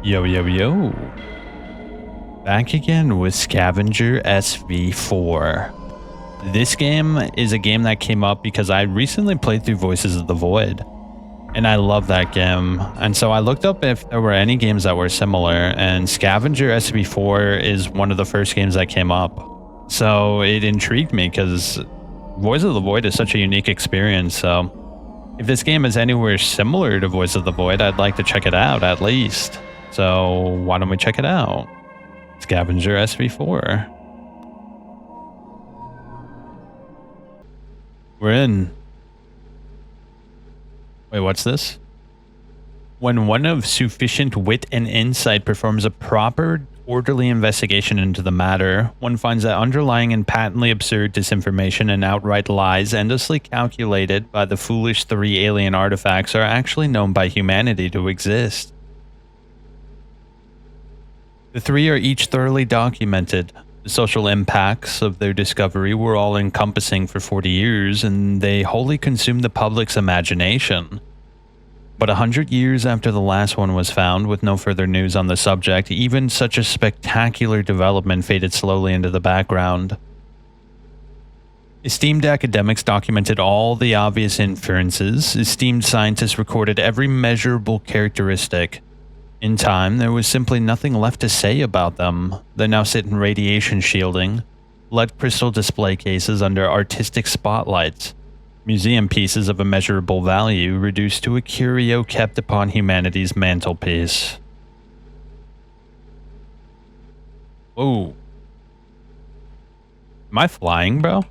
Yo, yo, yo. Back again with Scavenger SV-4. This game is a game that came up because I recently played through Voices of the Void. And I love that game. And so I looked up if there were any games that were similar. And Scavenger SV-4 is one of the first games that came up. So it intrigued me because Voices of the Void is such a unique experience. So if this game is anywhere similar to Voices of the Void, I'd like to check it out at least. So why don't we check it out? Scavenger SV-4. We're in. Wait, what's this? When one of sufficient wit and insight performs a proper, orderly investigation into the matter, one finds that underlying and patently absurd disinformation and outright lies endlessly calculated by the foolish three alien artifacts are actually known by humanity to exist. The three are each thoroughly documented. The social impacts of their discovery were all-encompassing for 40 years, and they wholly consumed the public's imagination. But 100 years after the last one was found, with no further news on the subject, even such a spectacular development faded slowly into the background. Esteemed academics documented all the obvious inferences. Esteemed scientists recorded every measurable characteristic. In time, there was simply nothing left to say about them. They now sit in radiation shielding, lead crystal display cases under artistic spotlights, museum pieces of immeasurable value reduced to a curio kept upon humanity's mantelpiece. Whoa. Am I flying, bro?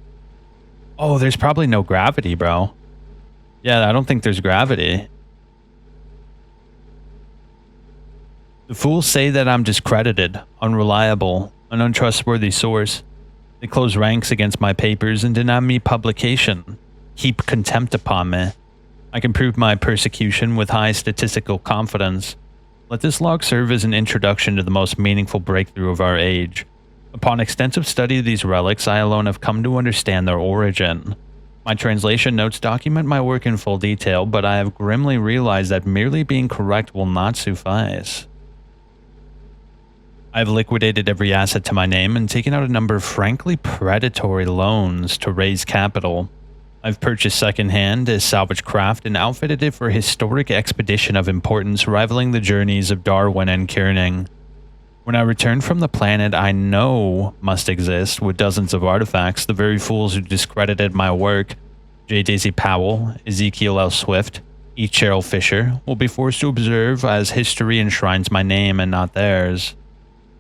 Oh, there's probably no gravity, bro. Yeah, I don't think there's gravity. The fools say that I'm discredited, unreliable, an untrustworthy source. They close ranks against my papers and deny me publication, heap contempt upon me. I can prove my persecution with high statistical confidence. Let this log serve as an introduction to the most meaningful breakthrough of our age. Upon extensive study of these relics, I alone have come to understand their origin. My translation notes document my work in full detail, but I have grimly realized that merely being correct will not suffice. I've liquidated every asset to my name and taken out a number of frankly predatory loans to raise capital. I've purchased secondhand a salvage craft and outfitted it for a historic expedition of importance rivaling the journeys of Darwin and Kierning. When I return from the planet I know must exist with dozens of artifacts, the very fools who discredited my work, J. Daisy Powell, Ezekiel L. Swift, E. Cheryl Fisher, will be forced to observe as history enshrines my name and not theirs.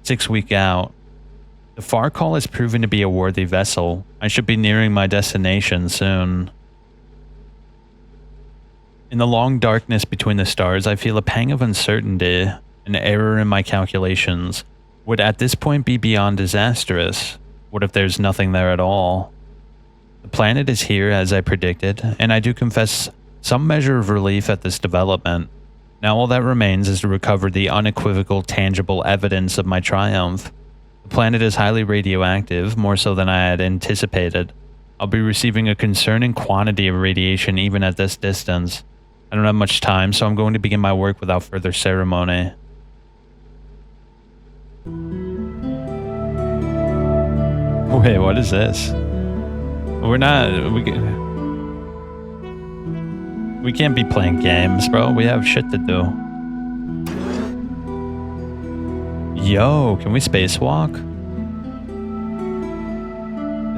6 weeks out. The far call has proven to be a worthy vessel. I should be nearing my destination soon. In the long darkness between the stars, I feel a pang of uncertainty. An error in my calculations would at this point be beyond disastrous. What if there's nothing there at all? The planet is here as I predicted, and I do confess some measure of relief at this development. Now all that remains is to recover the unequivocal, tangible evidence of my triumph. The planet is highly radioactive, more so than I had anticipated. I'll be receiving a concerning quantity of radiation even at this distance. I don't have much time, so I'm going to begin my work without further ceremony. Wait, what is this? We can't be playing games, bro. We have shit to do. Yo, can we spacewalk?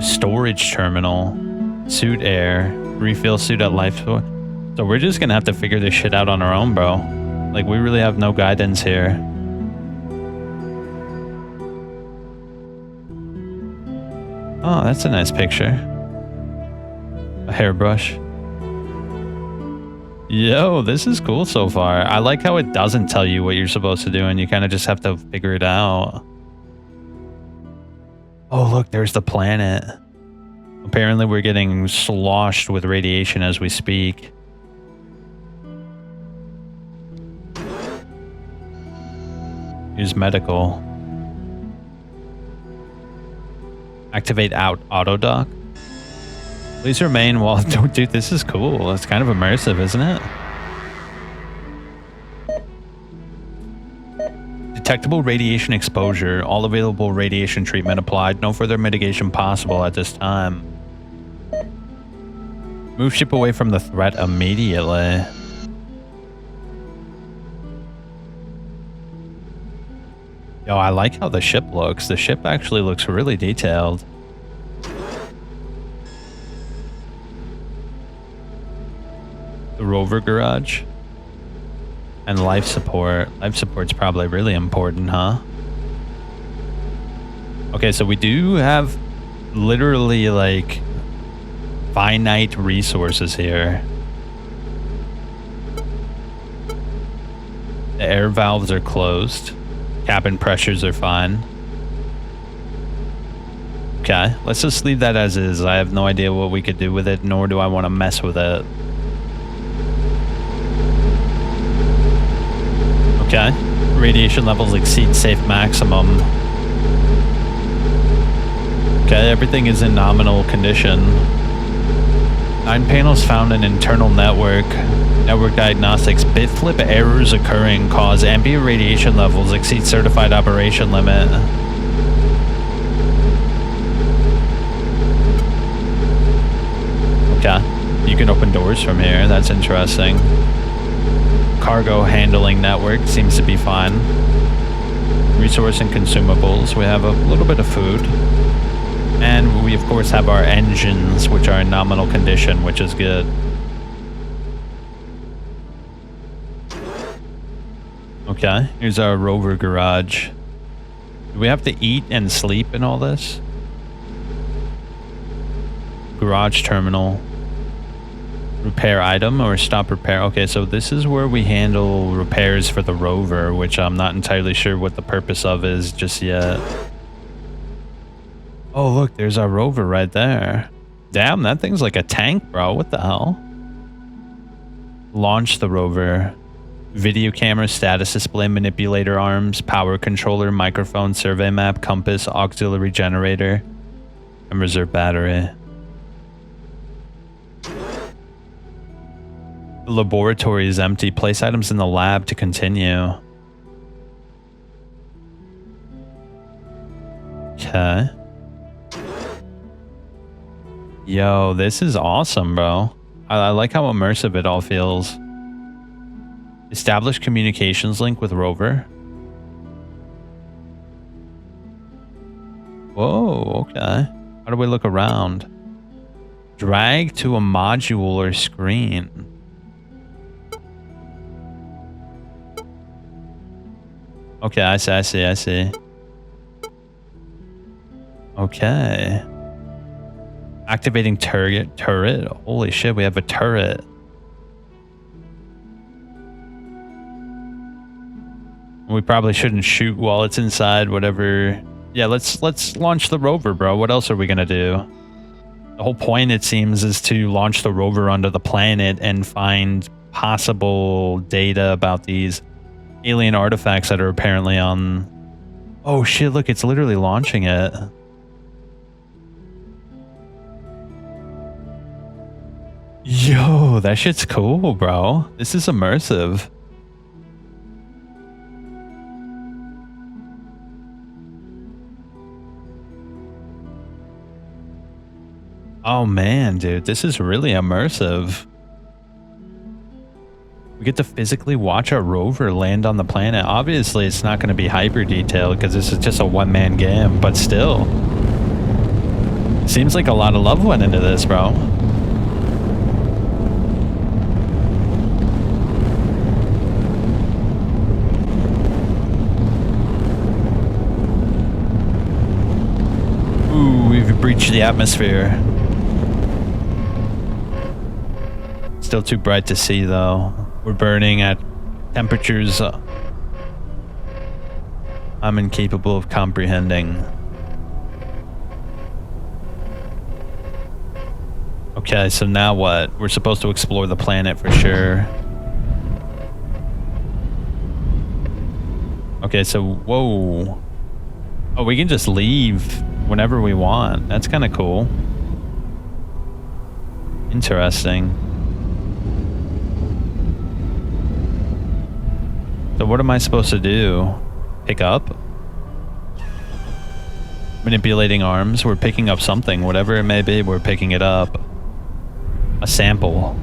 Storage terminal. Suit air. Refill suit at life support. So we're just gonna have to figure this shit out on our own, bro. Like, we really have no guidance here. Oh, that's a nice picture. A hairbrush. Yo, this is cool so far. I like how it doesn't tell you what you're supposed to do and you kind of just have to figure it out. Oh, look, there's the planet. Apparently we're getting sloshed with radiation as we speak. Use medical. Activate auto dock. Please remain while... Dude, this is cool. It's kind of immersive, isn't it? Detectable radiation exposure. All available radiation treatment applied. No further mitigation possible at this time. Move ship away from the threat immediately. Yo, I like how the ship looks. The ship actually looks really detailed. The rover garage. And life support. Life support's probably really important, huh? Okay, so we do have literally like finite resources here. The air valves are closed. Cabin pressures are fine. Okay, let's just leave that as is. I have no idea what we could do with it, nor do I want to mess with it. Okay, radiation levels exceed safe maximum. Okay, everything is in nominal condition. 9 panels found in internal network. Network diagnostics. Bit flip errors occurring cause ambient radiation levels exceed certified operation limit. Okay, you can open doors from here. That's interesting. Cargo handling network seems to be fine. Resource and consumables. We have a little bit of food. And we of course have our engines, which are in nominal condition, which is good. Okay, here's our rover garage. Do we have to eat and sleep in all this? Garage terminal. Repair item or stop repair. Okay, so this is where we handle repairs for the rover, which I'm not entirely sure what the purpose of is just yet. Oh, look, there's our rover right there. Damn, that thing's like a tank, bro. What the hell? Launch the rover. Video camera, status display, manipulator arms, power controller, microphone, survey map, compass, auxiliary generator, and reserve battery. The laboratory is empty. Place items in the lab to continue. Okay. Yo, this is awesome, bro. I like how immersive it all feels. Establish communications link with rover. Whoa, okay. How do we look around? Drag to a module or screen. Okay, I see. Okay. Activating turret. Holy shit, we have a turret. We probably shouldn't shoot while it's inside, whatever. Yeah, let's launch the rover, bro. What else are we gonna do? The whole point, it seems, is to launch the rover onto the planet and find possible data about these alien artifacts that are apparently on... Oh shit, look, it's literally launching it. Yo, that shit's cool, bro. This is immersive. Oh man, dude, this is really immersive. We get to physically watch our rover land on the planet. Obviously, it's not going to be hyper detailed because this is just a one-man game, but still. Seems like a lot of love went into this, bro. Ooh, we've breached the atmosphere. Still too bright to see, though. We're burning at temperatures I'm incapable of comprehending. Okay, so now what? We're supposed to explore the planet for sure. Okay, so whoa. Oh, we can just leave whenever we want. That's kind of cool. Interesting. So what am I supposed to do? Pick up? Manipulating arms. We're picking up something. Whatever it may be, we're picking it up. A sample.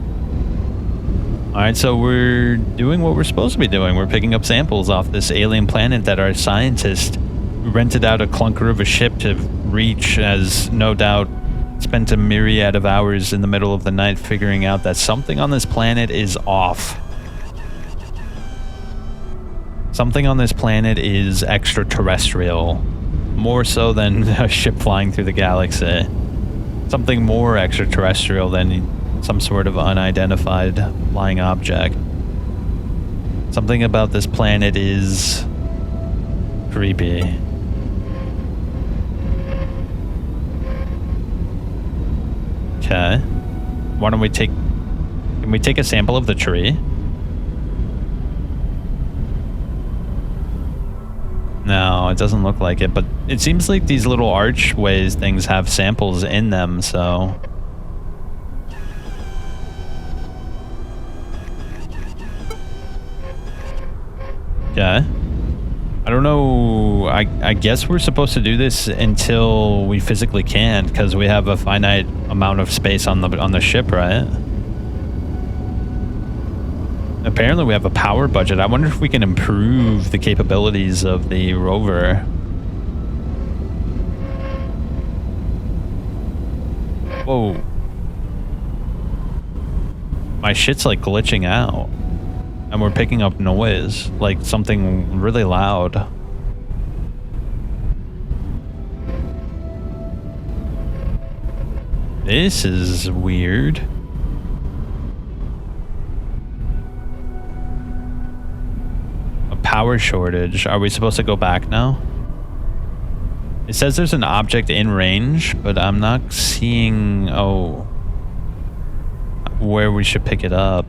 Alright, so we're doing what we're supposed to be doing. We're picking up samples off this alien planet that our scientist rented out a clunker of a ship to reach, has no doubt spent a myriad of hours in the middle of the night figuring out that something on this planet is off. Something on this planet is extraterrestrial. More so than a ship flying through the galaxy. Something more extraterrestrial than some sort of unidentified flying object. Something about this planet is creepy. Okay. Why don't we take... Can we take a sample of the tree? No, it doesn't look like it, but it seems like these little archways things have samples in them, so... Okay. I don't know, I guess we're supposed to do this until we physically can, because we have a finite amount of space on the ship, right? Apparently we have a power budget. I wonder if we can improve the capabilities of the rover. Whoa. My shit's like glitching out. And we're picking up noise, like something really loud. This is weird. A power shortage. Are we supposed to go back now? It says there's an object in range, but I'm not seeing, where we should pick it up.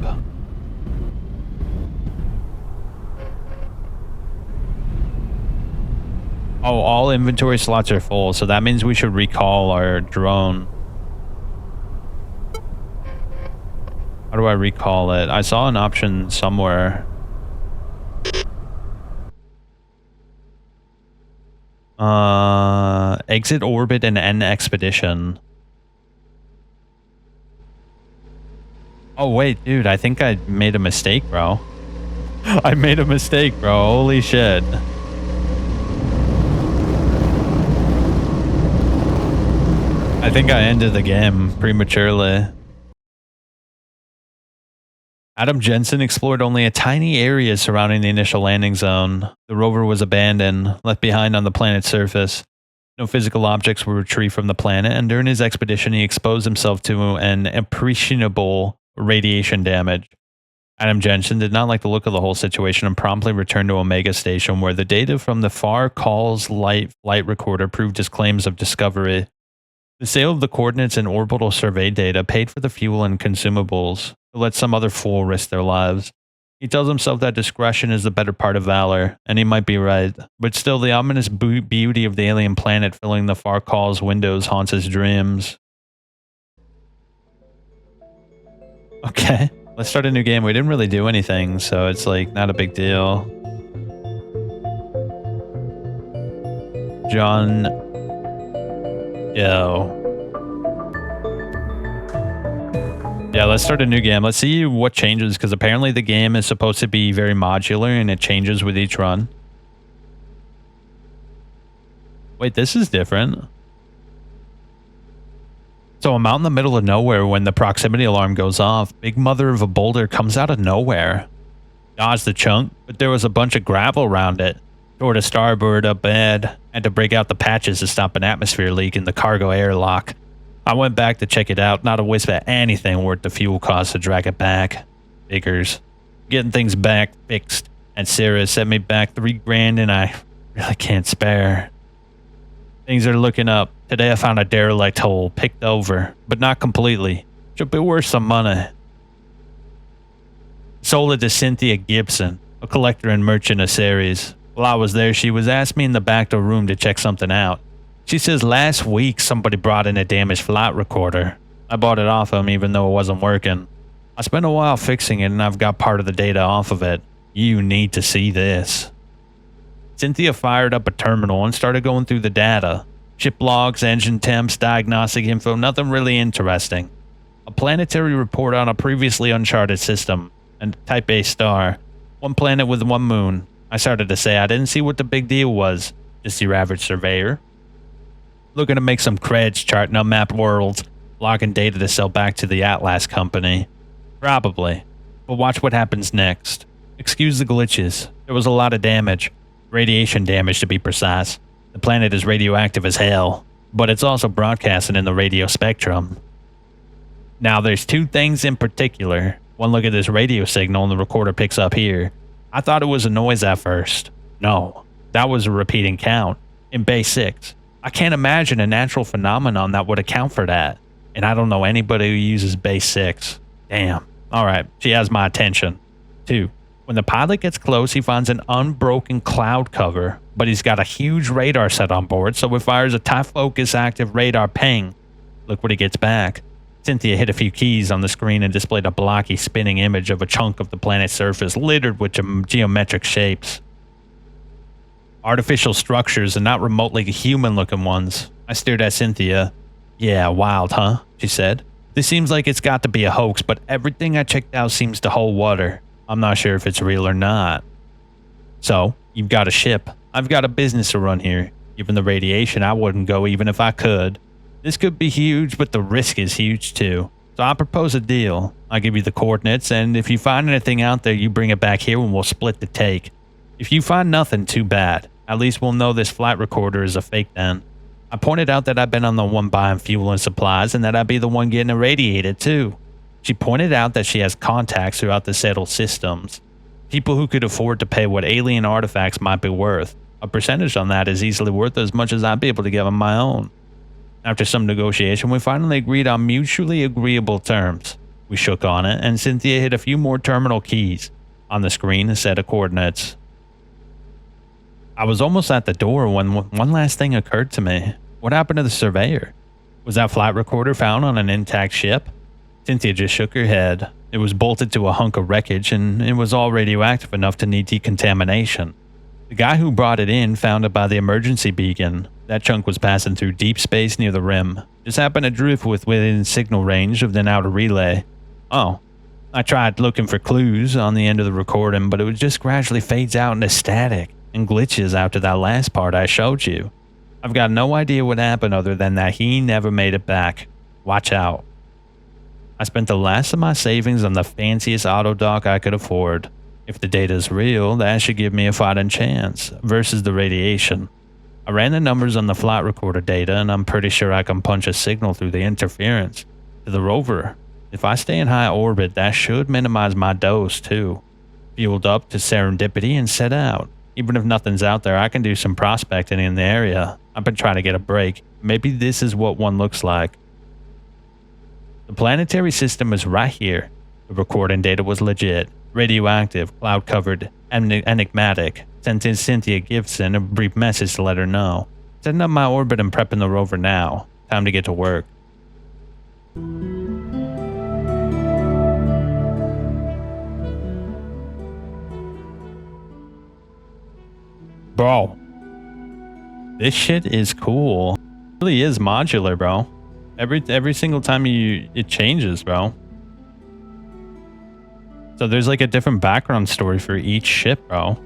Oh, all inventory slots are full, so that means we should recall our drone. How do I recall it? I saw an option somewhere. Exit orbit and end expedition. Oh, wait, dude, I think I made a mistake, bro. I made a mistake, bro. Holy shit. I think I ended the game prematurely. Adam Jensen explored only a tiny area surrounding the initial landing zone. The rover was abandoned, left behind on the planet's surface. No physical objects were retrieved from the planet, and during his expedition he exposed himself to an appreciable radiation damage. Adam Jensen did not like the look of the whole situation and promptly returned to Omega Station, where the data from the Far Calls Light flight recorder proved his claims of discovery. The sale of the coordinates and orbital survey data paid for the fuel and consumables to let some other fool risk their lives. He tells himself that discretion is the better part of valor, and he might be right. But still, the ominous beauty of the alien planet filling the Far Calls windows haunts his dreams. Okay, let's start a new game. We didn't really do anything, so it's like not a big deal. John... Yo. Yeah, let's start a new game. Let's see what changes, because apparently the game is supposed to be very modular and it changes with each run. Wait, this is different. So I'm out in the middle of nowhere when the proximity alarm goes off. Big mother of a boulder comes out of nowhere. Dodged the chunk, but there was a bunch of gravel around it. Toward a starboard up bad. Had to break out the patches to stop an atmosphere leak in the cargo airlock. I went back to check it out. Not a wisp of anything worth the fuel cost to drag it back. Figures. Getting things back fixed. And Sarah sent me back $3,000 and I really can't spare. Things are looking up. Today I found a derelict hole picked over, but not completely. Should be worth some money. Sold it to Cynthia Gibson, a collector and merchant of Ceres. While I was there, she was asked me in the back door room to check something out. She says last week somebody brought in a damaged flight recorder. I bought it off him even though it wasn't working. I spent a while fixing it and I've got part of the data off of it. You need to see this. Cynthia fired up a terminal and started going through the data. Ship logs, engine temps, diagnostic info, nothing really interesting. A planetary report on a previously uncharted system, and Type A star. One planet with one moon. I started to say I didn't see what the big deal was. Just your average surveyor. Looking to make some creds charting unmapped worlds, logging data to sell back to the Atlas company. Probably. But watch what happens next. Excuse the glitches. There was a lot of damage. Radiation damage, to be precise. The planet is radioactive as hell, but it's also broadcasting in the radio spectrum. Now, there's two things in particular. One look at this radio signal and the recorder picks up here. I thought it was a noise at first. No, that was a repeating count in base 6. I can't imagine a natural phenomenon that would account for that. And I don't know anybody who uses base 6. Damn. Alright, she has my attention. 2. When the pilot gets close, he finds an unbroken cloud cover, but he's got a huge radar set on board, so it fires a tight focus active radar ping. Look what he gets back. Cynthia hit a few keys on the screen and displayed a blocky spinning image of a chunk of the planet's surface littered with geometric shapes. Artificial structures and not remotely human-looking ones. I stared at Cynthia. Yeah, wild, huh? She said. This seems like it's got to be a hoax, but everything I checked out seems to hold water. I'm not sure if it's real or not. So, you've got a ship. I've got a business to run here. Given the radiation, I wouldn't go even if I could. This could be huge, but the risk is huge too. So I propose a deal. I'll give you the coordinates, and if you find anything out there, you bring it back here and we'll split the take. If you find nothing, too bad. At least we'll know this flight recorder is a fake then. I pointed out that I've been on the one buying fuel and supplies and that I'd be the one getting irradiated too. She pointed out that she has contacts throughout the settled systems. People who could afford to pay what alien artifacts might be worth. A percentage on that is easily worth as much as I'd be able to give on my own. After some negotiation, we finally agreed on mutually agreeable terms. We shook on it, and Cynthia hit a few more terminal keys. On the screen, a set of coordinates. I was almost at the door when one last thing occurred to me. What happened to the surveyor? Was that flight recorder found on an intact ship? Cynthia just shook her head. It was bolted to a hunk of wreckage, and it was all radioactive enough to need decontamination. The guy who brought it in found it by the emergency beacon. That chunk was passing through deep space near the rim. Just happened to drift within signal range of the outer relay. Oh. I tried looking for clues on the end of the recording, but it just gradually fades out into static and glitches after that last part I showed you. I've got no idea what happened other than that he never made it back. Watch out. I spent the last of my savings on the fanciest auto dock I could afford. If the data is real, that should give me a fighting chance versus the radiation. I ran the numbers on the flight recorder data, and I'm pretty sure I can punch a signal through the interference to the rover. If I stay in high orbit, that should minimize my dose too. Fueled up to serendipity and set out. Even if nothing's out there, I can do some prospecting in the area. I've been trying to get a break. Maybe this is what one looks like. The planetary system is right here. The recording data was legit. Radioactive, cloud-covered, enigmatic. Sent in Cynthia Gibson a brief message to let her know. Setting up my orbit and prepping the rover now. Time to get to work. Bro. This shit is cool. It really is modular, bro. Every single time it changes, bro. So there's like a different background story for each ship, bro.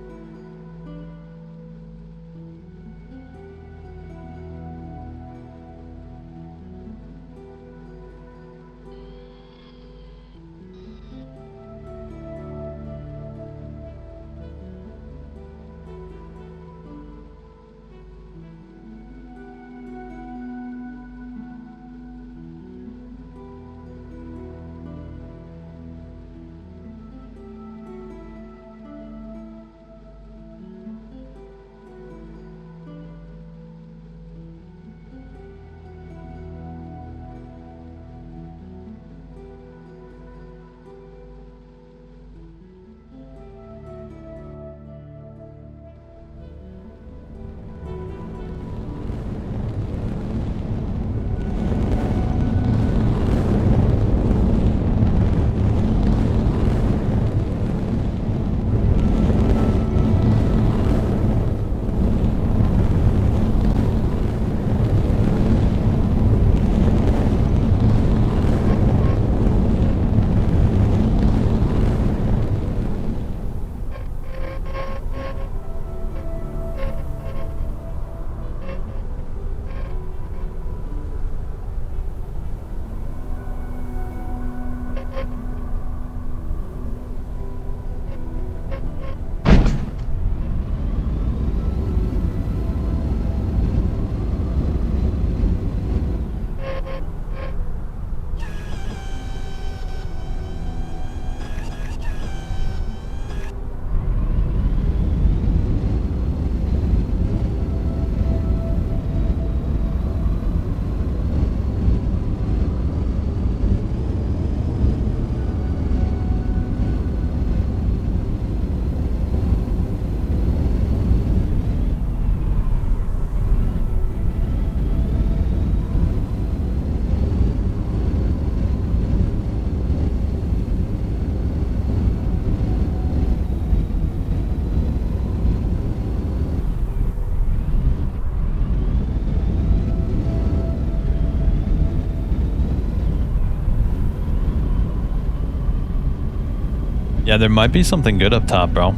Yeah, there might be something good up top, bro.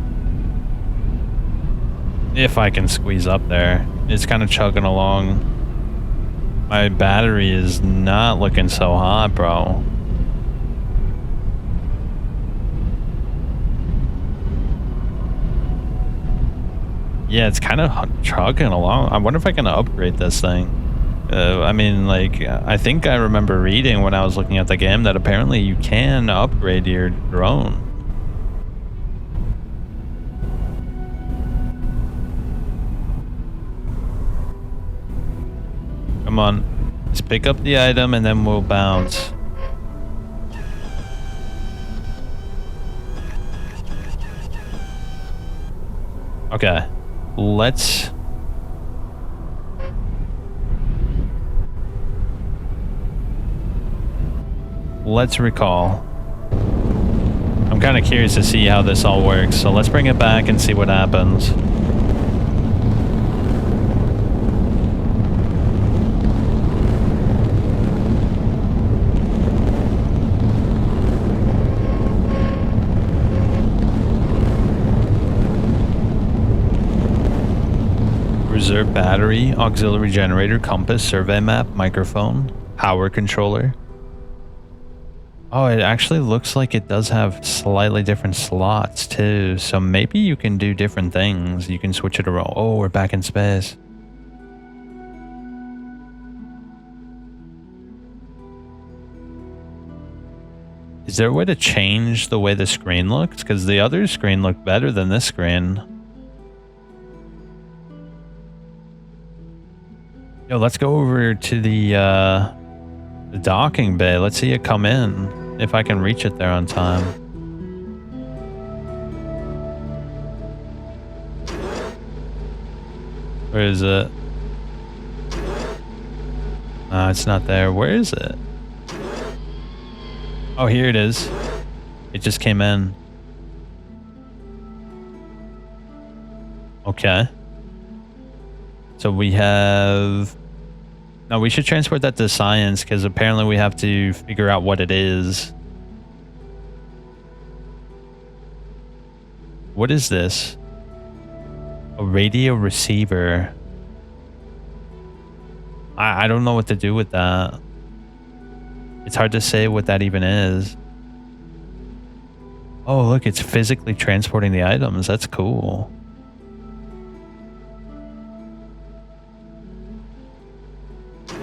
If I can squeeze up there. It's kind of chugging along. My battery is not looking so hot, bro. Yeah, it's kind of chugging along. I wonder if I can upgrade this thing. I mean, like, I think I remember reading when I was looking at the game that apparently you can upgrade your drone. Come on. Just pick up the item and then we'll bounce. Okay. Let's recall. I'm kind of curious to see how this all works, so let's bring it back and see what happens. Reserve battery, auxiliary generator, compass, survey map, microphone, power controller. Oh, it actually looks like it does have slightly different slots too. So maybe you can do different things. You can switch it around. Oh, we're back in space. Is there a way to change the way the screen looks? Because the other screen looked better than this screen. Yo, let's go over to the docking bay. Let's see it come in. If I can reach it there on time. Where is it? It's not there. Where is it? Oh, here it is. It just came in. Okay. So we have... No, we should transport that to science because apparently we have to figure out what it is. What is this? A radio receiver. I don't know what to do with that. It's hard to say what that even is. Oh, look, it's physically transporting the items. That's cool.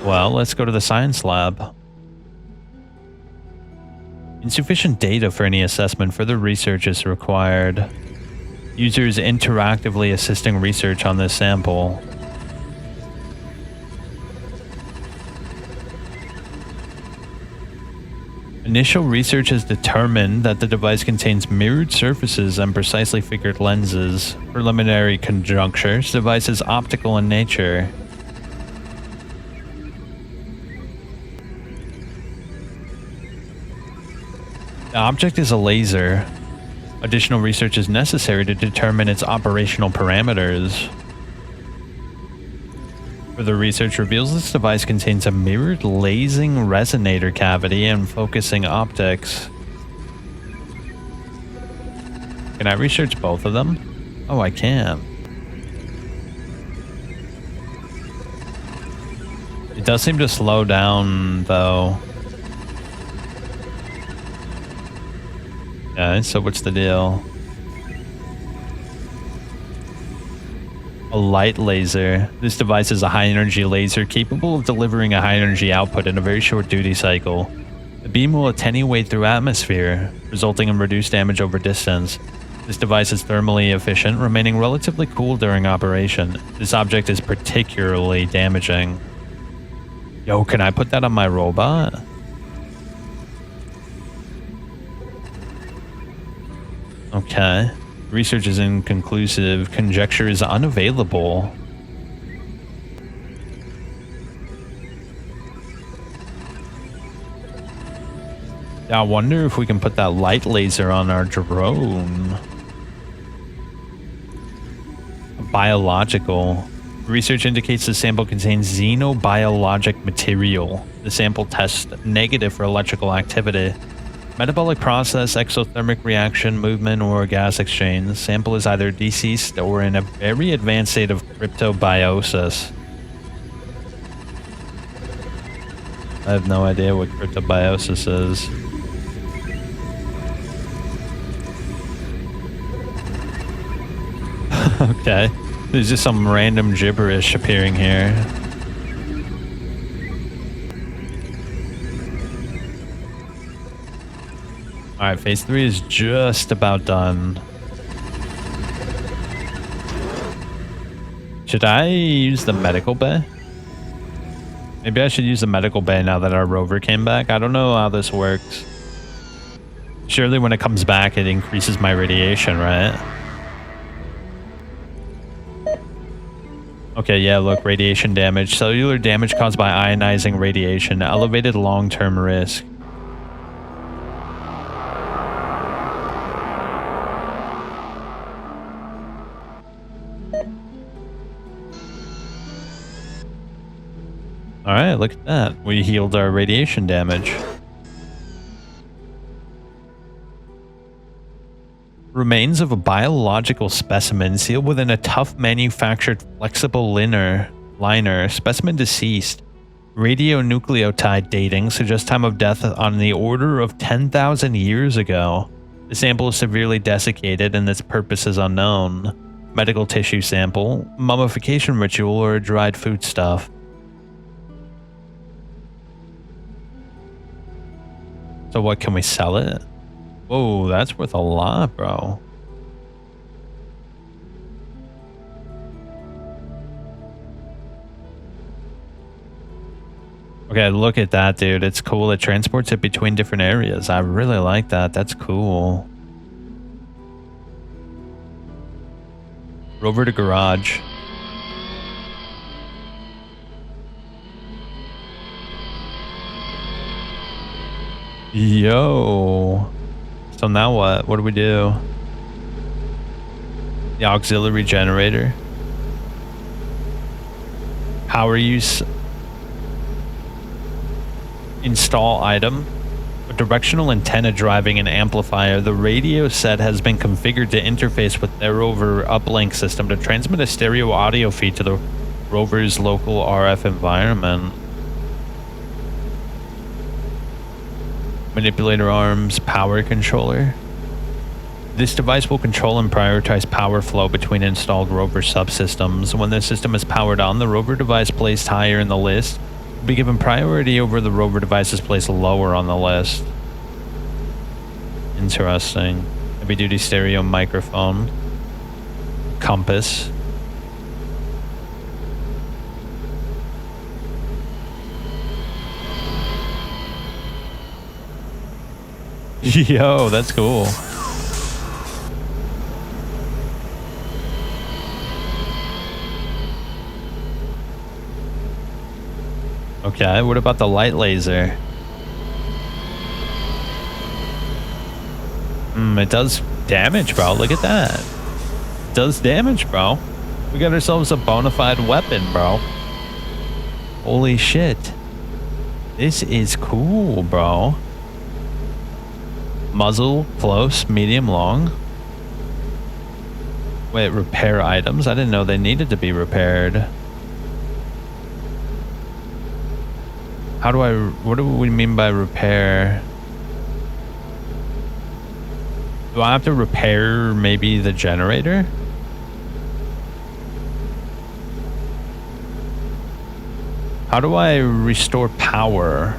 Well, let's go to the science lab. Insufficient data for any assessment. Further research is required. Users interactively assisting research on this sample. Initial research has determined that the device contains mirrored surfaces and precisely figured lenses. Preliminary conjunctures. Device is optical in nature. The object is a laser. Additional research is necessary to determine its operational parameters. Further research reveals this device contains a mirrored lasing resonator cavity and focusing optics. Can I research both of them? Oh, I can. It does seem to slow down, though. Okay, so what's the deal? A light laser. This device is a high-energy laser capable of delivering a high-energy output in a very short duty cycle. The beam will attenuate through atmosphere, resulting in reduced damage over distance. This device is thermally efficient, remaining relatively cool during operation. This object is particularly damaging. Yo, can I put that on my robot? Okay. Research is inconclusive. Conjecture is unavailable. I wonder if we can put that light laser on our drone. Biological. Research indicates the sample contains xenobiologic material. The sample tests negative for electrical activity. Metabolic process, exothermic reaction, movement, or gas exchange. Sample is either deceased or in a very advanced state of cryptobiosis. I have no idea what cryptobiosis is. Okay. There's just some random gibberish appearing here. Alright, phase 3 is just about done. Should I use the medical bay? Maybe I should use the medical bay now that our rover came back. I don't know how this works. Surely when it comes back, it increases my radiation, right? Okay, yeah, look, radiation damage. Cellular damage caused by ionizing radiation. Elevated long-term risk. Alright, look at that. We healed our radiation damage. Remains of a biological specimen sealed within a tough manufactured flexible liner. Specimen deceased. Radionucleotide dating suggests time of death on the order of 10,000 years ago. The sample is severely desiccated and its purpose is unknown. Medical tissue sample, mummification ritual, or a dried foodstuff. So what, can we sell it? Whoa, that's worth a lot, bro. Okay, look at that, dude. It's cool. It transports it between different areas. I really like that. That's cool. Rover to garage. Yo. So now what? What do we do? The auxiliary generator. Power use. Install item. A directional antenna driving an amplifier. The radio set has been configured to interface with their rover uplink system to transmit a stereo audio feed to the rover's local RF environment. Manipulator arms, power controller. This device will control and prioritize power flow between installed rover subsystems. When the system is powered on, the rover device placed higher in the list will be given priority over the rover devices placed lower on the list. Interesting. Heavy duty stereo microphone. Compass. Yo, that's cool. Okay, what about the light laser? It does damage, bro. Look at that. It does damage, bro. We got ourselves a bona fide weapon, bro. Holy shit. This is cool, bro. Muzzle, close, medium, long. Wait, repair items? I didn't know they needed to be repaired. What do we mean by repair? Do I have to repair maybe the generator? How do I restore power?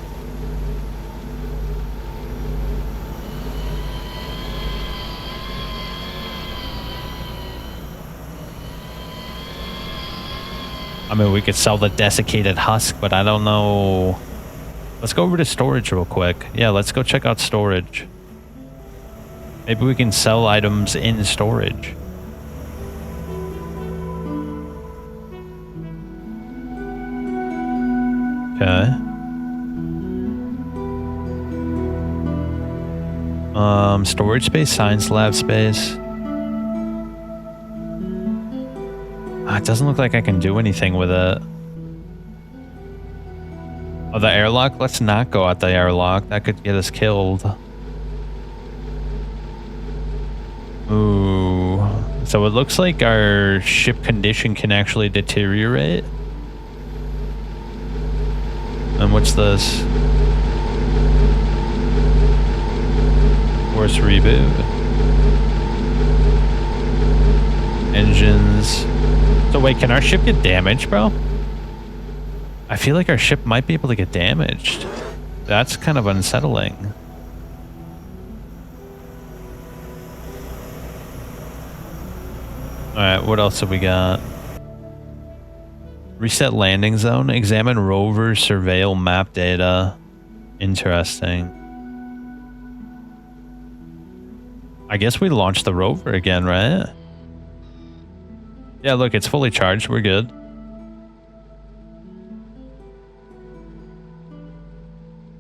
I mean, we could sell the desiccated husk, but I don't know. Let's go over to storage real quick. Yeah, let's go check out storage. Maybe we can sell items in storage. Okay. Storage space, science lab space. It doesn't look like I can do anything with it. Oh, the airlock? Let's not go at the airlock. That could get us killed. Ooh. So it looks like our ship condition can actually deteriorate. And what's this? Force reboot. Engines. So wait, can our ship get damaged, bro? I feel like our ship might be able to get damaged. That's kind of unsettling. Alright, what else have we got? Reset landing zone. Examine rover surveil map data. Interesting. I guess we launched the rover again, right? Yeah, look, it's fully charged. We're good.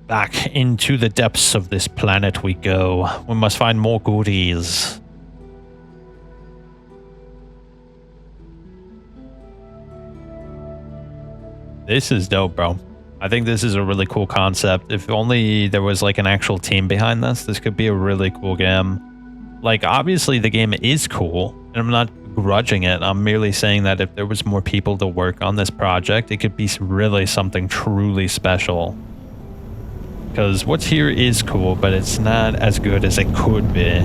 Back into the depths of this planet we go. We must find more goodies. This is dope, bro. I think this is a really cool concept. If only there was like an actual team behind this could be a really cool game. Like, obviously the game is cool, and I'm not grudging it. I'm merely saying that if there was more people to work on this project, it could be really something truly special. Because what's here is cool, but it's not as good as it could be.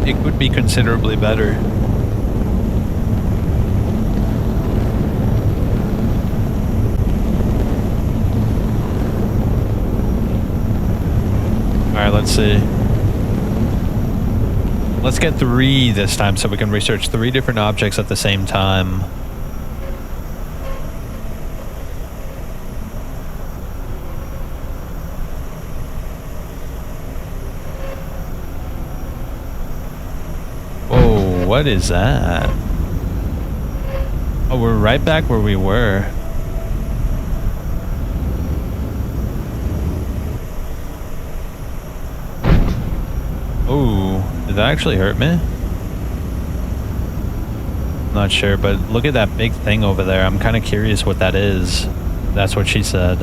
It could be considerably better. Alright, let's see. Let's get 3 this time so we can research 3 different objects at the same time. Whoa, what is that? Oh, we're right back where we were. Oh, did that actually hurt me? Not sure, but look at that big thing over there. I'm kind of curious what that is. That's what she said.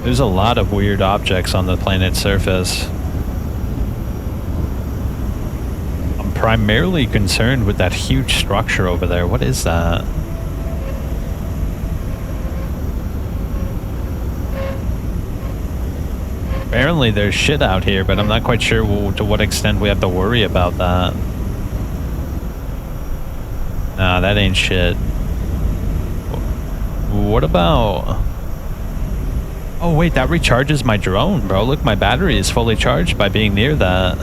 There's a lot of weird objects on the planet's surface. I'm primarily concerned with that huge structure over there. What is that? Apparently there's shit out here, but I'm not quite sure to what extent we have to worry about that. Nah, that ain't shit. What about... Oh wait, that recharges my drone, bro. Look, my battery is fully charged by being near that.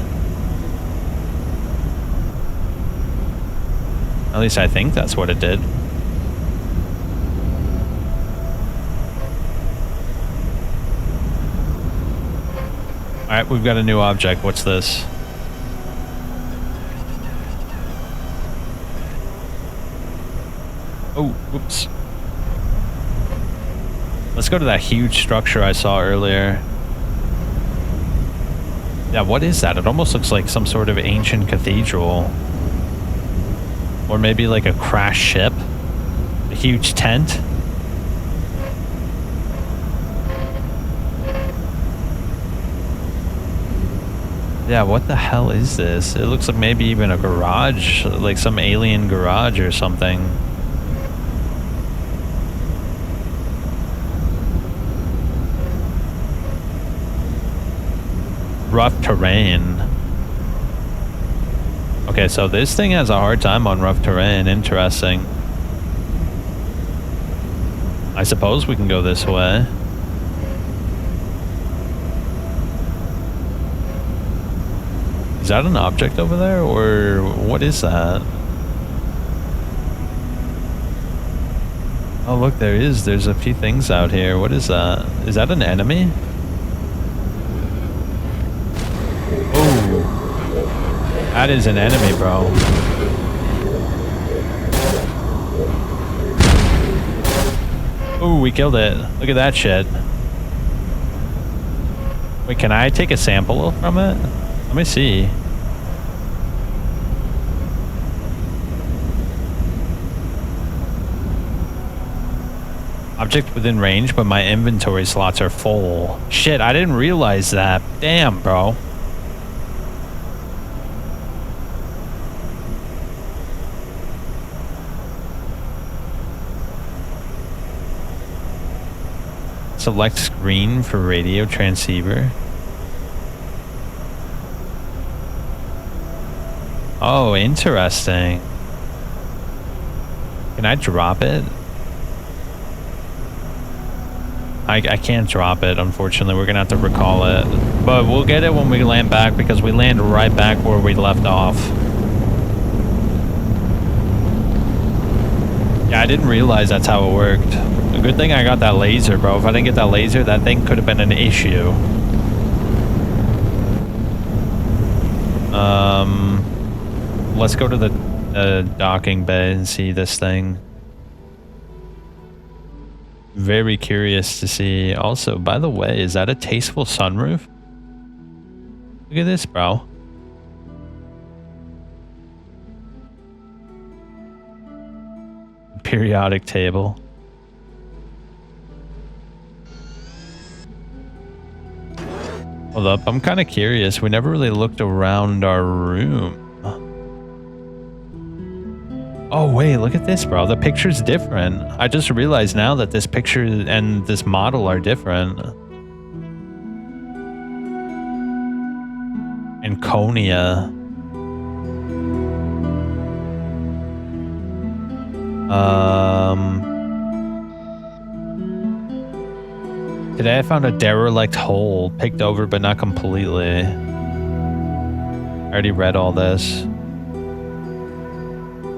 At least I think that's what it did. Alright, we've got a new object. What's this? Oh, oops. Let's go to that huge structure I saw earlier. Yeah, what is that? It almost looks like some sort of ancient cathedral. Or maybe like a crashed ship. A huge tent. Yeah, what the hell is this? It looks like maybe even a garage, like some alien garage or something. Rough terrain. Okay, so this thing has a hard time on rough terrain. Interesting. I suppose we can go this way. Is that an object over there, or what is that? Oh, look, there is. There's a few things out here. What is that? Is that an enemy? Oh. That is an enemy, bro. Oh, we killed it. Look at that shit. Wait, can I take a sample from it? Let me see. Object within range, but my inventory slots are full. Shit, I didn't realize that. Damn, bro. Select screen for radio transceiver. Oh, interesting. Can I drop it? I can't drop it, unfortunately. We're gonna have to recall it. But we'll get it when we land back, because we land right back where we left off. Yeah, I didn't realize that's how it worked. A good thing I got that laser, bro. If I didn't get that laser, that thing could have been an issue. Let's go to the docking bay and see this thing. Very curious to see. Also, by the way, is that a tasteful sunroof? Look at this, bro. Periodic table. Hold up, I'm kind of curious. We never really looked around our room. Oh, wait, look at this, bro. The picture's different. I just realized now that this picture and this model are different. Anconia. Today I found a derelict hole, picked over but not completely. I already read all this.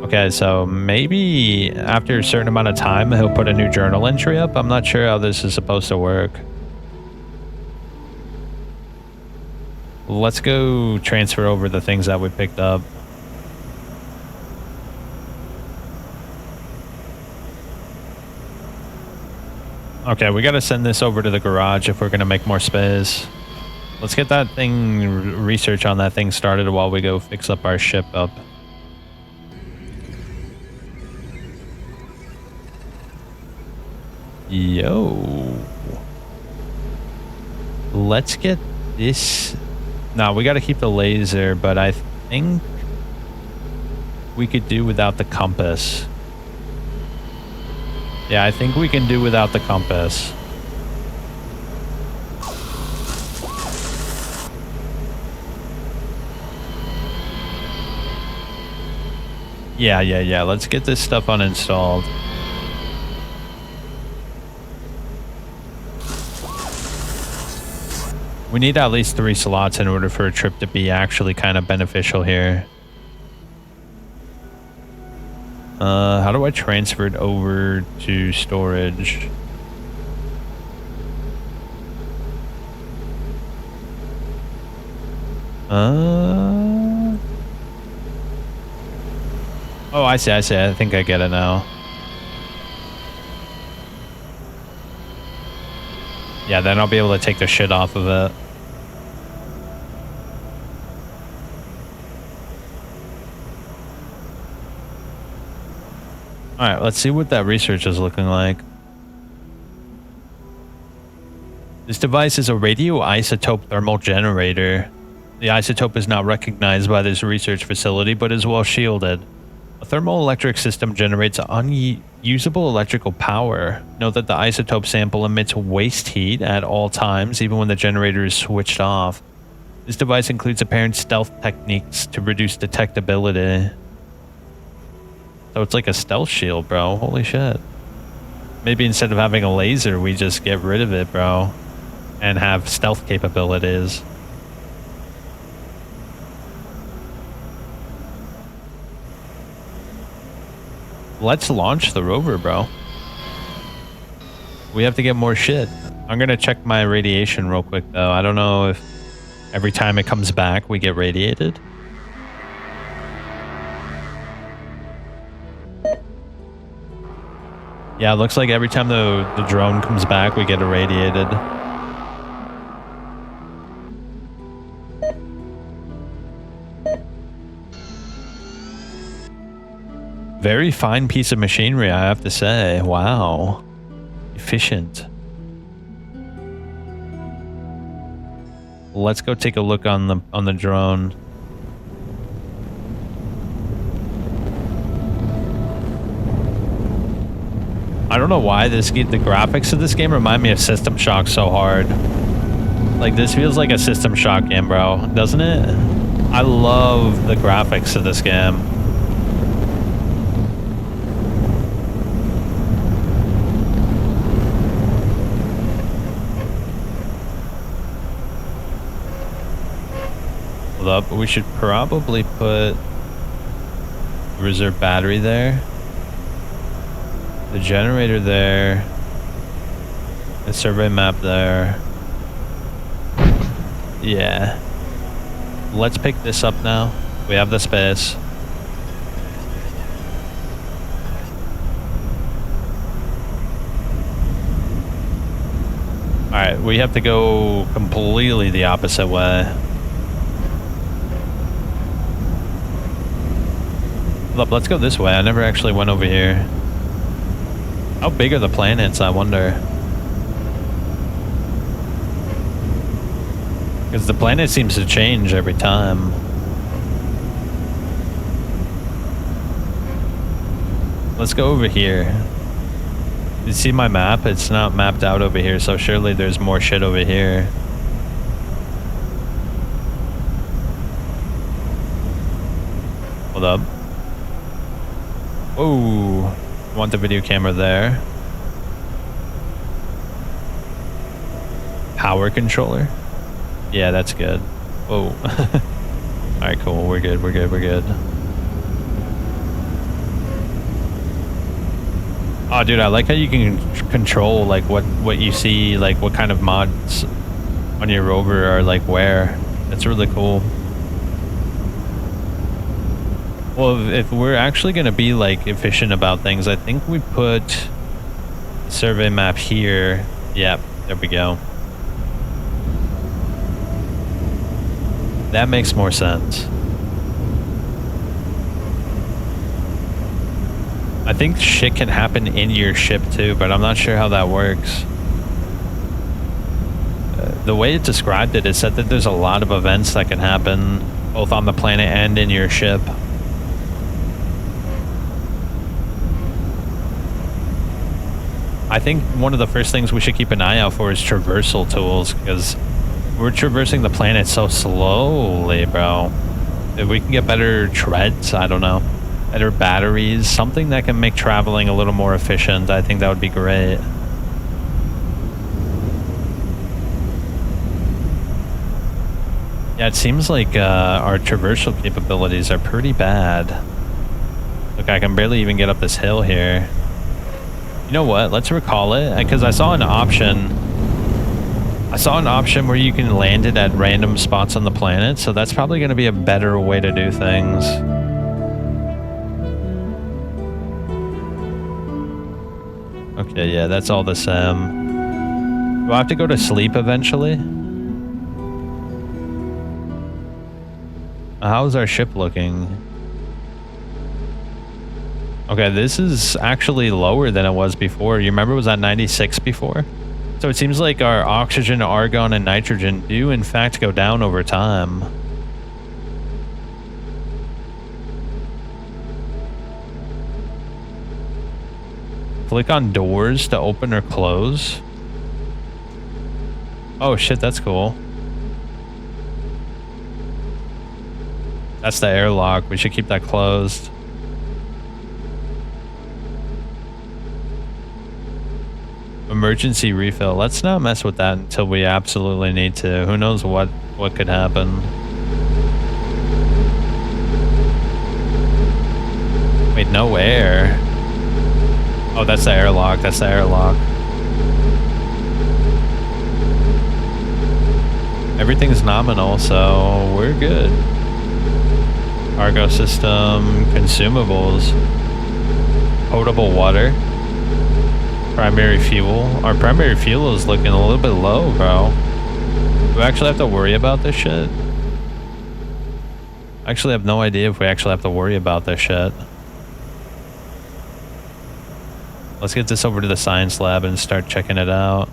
Okay, so maybe after a certain amount of time, he'll put a new journal entry up. I'm not sure how this is supposed to work. Let's go transfer over the things that we picked up. Okay, we gotta send this over to the garage if we're gonna make more space. Let's get that thing, research on that thing started while we go fix up our ship up. Yo. Let's get this. No, we got to keep the laser, but I think we could do without the compass. Yeah, I think we can do without the compass. Yeah. Let's get this stuff uninstalled. We need at least 3 slots in order for a trip to be actually kind of beneficial here. How do I transfer it over to storage? Oh, I see. I think I get it now. Yeah, then I'll be able to take the shit off of it. Alright, let's see what that research is looking like. This device is a radioisotope thermal generator. The isotope is not recognized by this research facility, but is well shielded. A thermoelectric system generates unusable electrical power. Note that the isotope sample emits waste heat at all times, even when the generator is switched off. This device includes apparent stealth techniques to reduce detectability. So it's like a stealth shield, bro. Holy shit. Maybe instead of having a laser, we just get rid of it, bro. And have stealth capabilities. Let's launch the rover, bro. We have to get more shit. I'm gonna check my radiation real quick, though. I don't know if every time it comes back, we get radiated. Yeah, it looks like every time the drone comes back, we get irradiated. Very fine piece of machinery, I have to say. Wow. efficient. Let's go take a look on the drone. I don't know why the graphics of this game remind me of System Shock so hard. Like, this feels like a System Shock game, bro, doesn't it? I love the graphics of this game. Hold up, we should probably put reserve battery there. The generator there. The survey map there. Yeah. Let's pick this up now. We have the space. Alright, we have to go completely the opposite way. Look, let's go this way. I never actually went over here. How big are the planets, I wonder? Because the planet seems to change every time. Let's go over here. You see my map? It's not mapped out over here, so surely there's more shit over here. Hold up. Whoa. Want the video camera there. Power controller. Yeah, that's good. Whoa. Alright, cool. We're good. We're good. We're good. Oh, dude, I like how you can control, like, what you see, like, what kind of mods on your rover are, like, where. That's really cool. Well, if we're actually going to be, like, efficient about things, I think we put survey map here. Yep, there we go. That makes more sense. I think shit can happen in your ship too, but I'm not sure how that works. The way it described it, it said that there's a lot of events that can happen both on the planet and in your ship. I think one of the first things we should keep an eye out for is traversal tools, because we're traversing the planet so slowly, bro. If we can get better treads, I don't know, better batteries, something that can make traveling a little more efficient, I think that would be great. Yeah, it seems like our traversal capabilities are pretty bad. Look, I can barely even get up this hill here. You know what? Let's recall it, because I saw an option. I saw an option where you can land it at random spots on the planet, so that's probably going to be a better way to do things. Okay, yeah, that's all the same. Do I have to go to sleep eventually? How's our ship looking? Okay, this is actually lower than it was before. You remember it was at 96 before? So it seems like our oxygen, argon, and nitrogen do in fact go down over time. Click on doors to open or close. Oh shit, that's cool. That's the airlock. We should keep that closed. Emergency refill. Let's not mess with that until we absolutely need to. Who knows what could happen. Wait, no air. Oh, that's the airlock. That's the airlock. Everything's nominal, so we're good. Cargo system, consumables, potable water. Primary fuel. Our primary fuel is looking a little bit low, bro. Do we actually have to worry about this shit? I actually have no idea if we actually have to worry about this shit. Let's get this over to the science lab and start checking it out.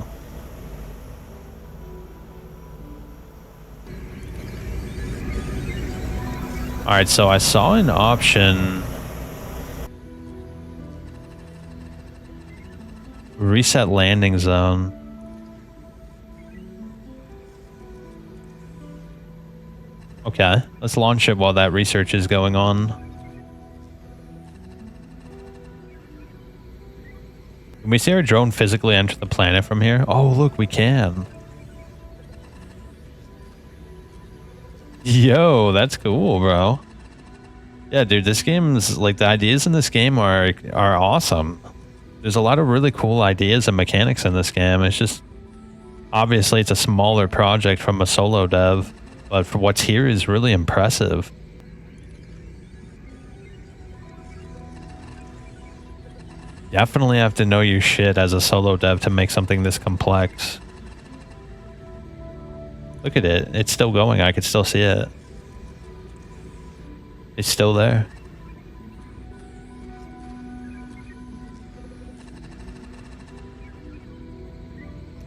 Alright, so I saw an option. Reset landing zone. Okay, let's launch it while that research is going on. Can we see our drone physically enter the planet from here? Oh, look, we can. Yo, that's cool, bro. Yeah, dude, this game's like the ideas in this game are awesome. There's a lot of really cool ideas and mechanics in this game. It's just obviously it's a smaller project from a solo dev, but for what's here is really impressive. Definitely have to know your shit as a solo dev to make something this complex. Look at it. It's still going. I can still see it. It's still there.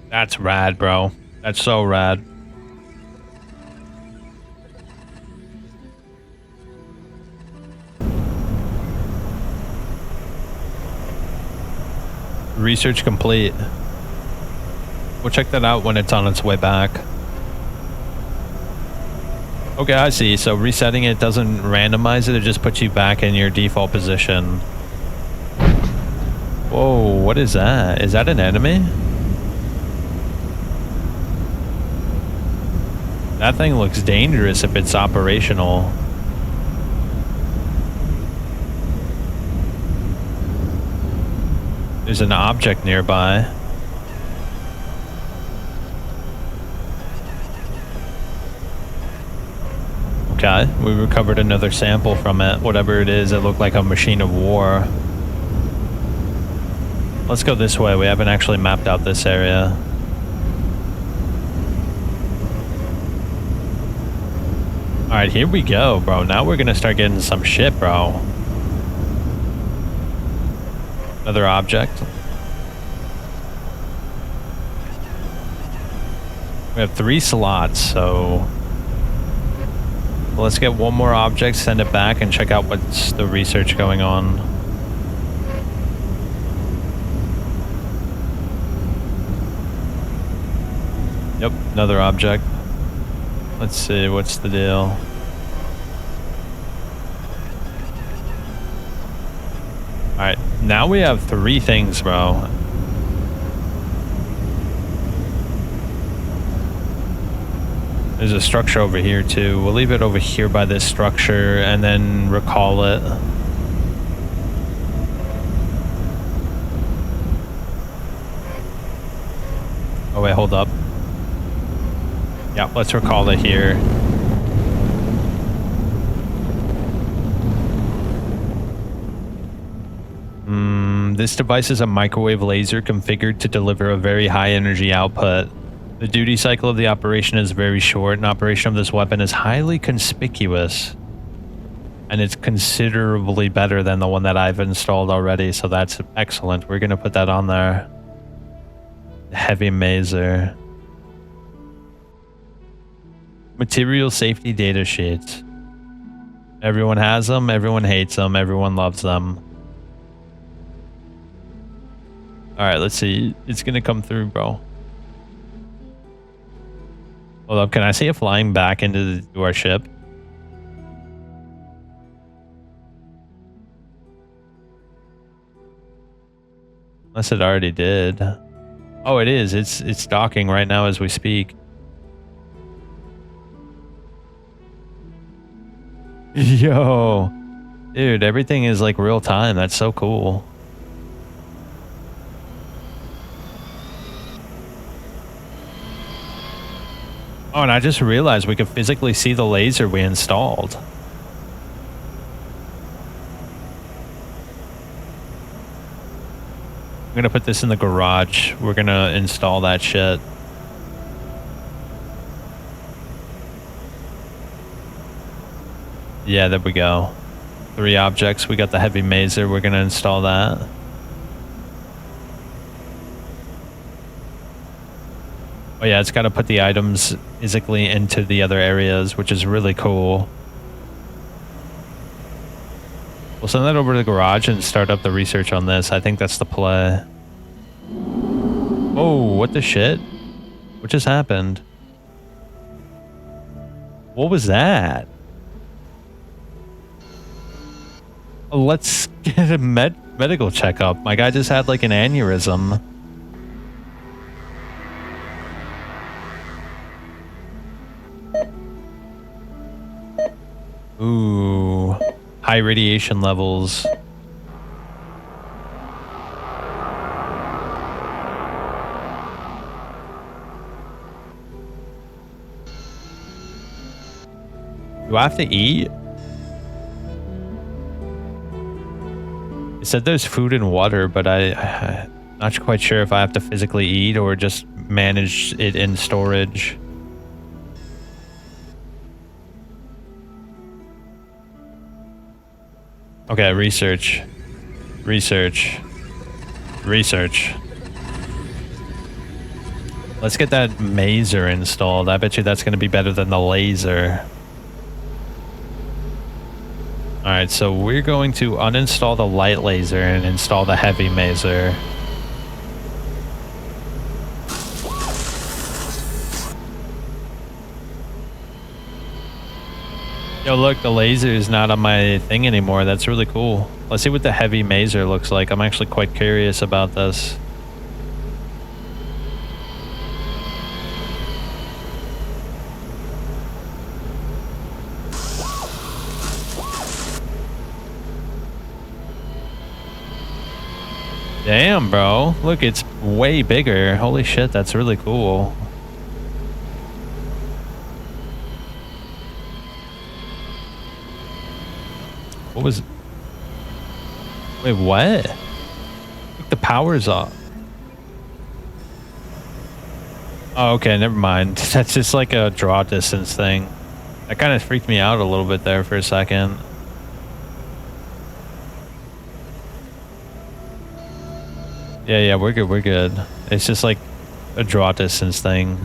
That's rad, bro. That's so rad. Research complete. We'll check that out when it's on its way back. Okay, I see. So resetting it doesn't randomize it, it just puts you back in your default position. Whoa, what is that? Is that an enemy? That thing looks dangerous if it's operational. There's an object nearby. Okay, we recovered another sample from it. Whatever it is, it looked like a machine of war. Let's go this way. We haven't actually mapped out this area. Alright, here we go, bro. Now we're gonna start getting some shit, bro. Another object. We have 3 slots, so let's get one more object, send it back, and check out what's the research going on. Yep, another object. Let's see, what's the deal? Alright, now we have 3 things, bro. There's a structure over here too. We'll leave it over here by this structure and then recall it. Oh wait, hold up. Yeah, let's recall it here. This device is a microwave laser configured to deliver a very high energy output. The duty cycle of the operation is very short, and operation of this weapon is highly conspicuous. And it's considerably better than the one that I've installed already, so that's excellent. We're gonna put that on there. Heavy maser. Material safety data sheets. Everyone has them, everyone hates them, everyone loves them. Alright, let's see. It's gonna come through, bro. Hold up, can I see it flying back into our ship? Unless it already did. Oh, it is. It's docking right now as we speak. Yo. Dude, everything is like real time. That's so cool. Oh, and I just realized we could physically see the laser we installed. I'm gonna put this in the garage. We're gonna install that shit. Yeah, there we go. 3 objects. We got the heavy maser. We're gonna install that. Oh yeah, it's got to put the items physically into the other areas, which is really cool. We'll send that over to the garage and start up the research on this. I think that's the play. Oh, what the shit? What just happened? What was that? Let's get a medical checkup. My guy just had like an aneurysm. Ooh, high radiation levels. Do I have to eat? It said there's food and water, but I'm not quite sure if I have to physically eat or just manage it in storage. Okay, research. Research. Research. Let's get that mazer installed. I bet you that's going to be better than the laser. Alright, so we're going to uninstall the light laser and install the heavy mazer. Yo, look, the laser is not on my thing anymore. That's really cool. Let's see what the heavy mazer looks like. I'm actually quite curious about this. Damn, bro. Look, it's way bigger. Holy shit, that's really cool. What was... Wait, what? Look, the power's off. Oh, okay, never mind. That's just like a draw distance thing. That kind of freaked me out a little bit there for a second. Yeah, we're good, we're good. It's just like a draw distance thing.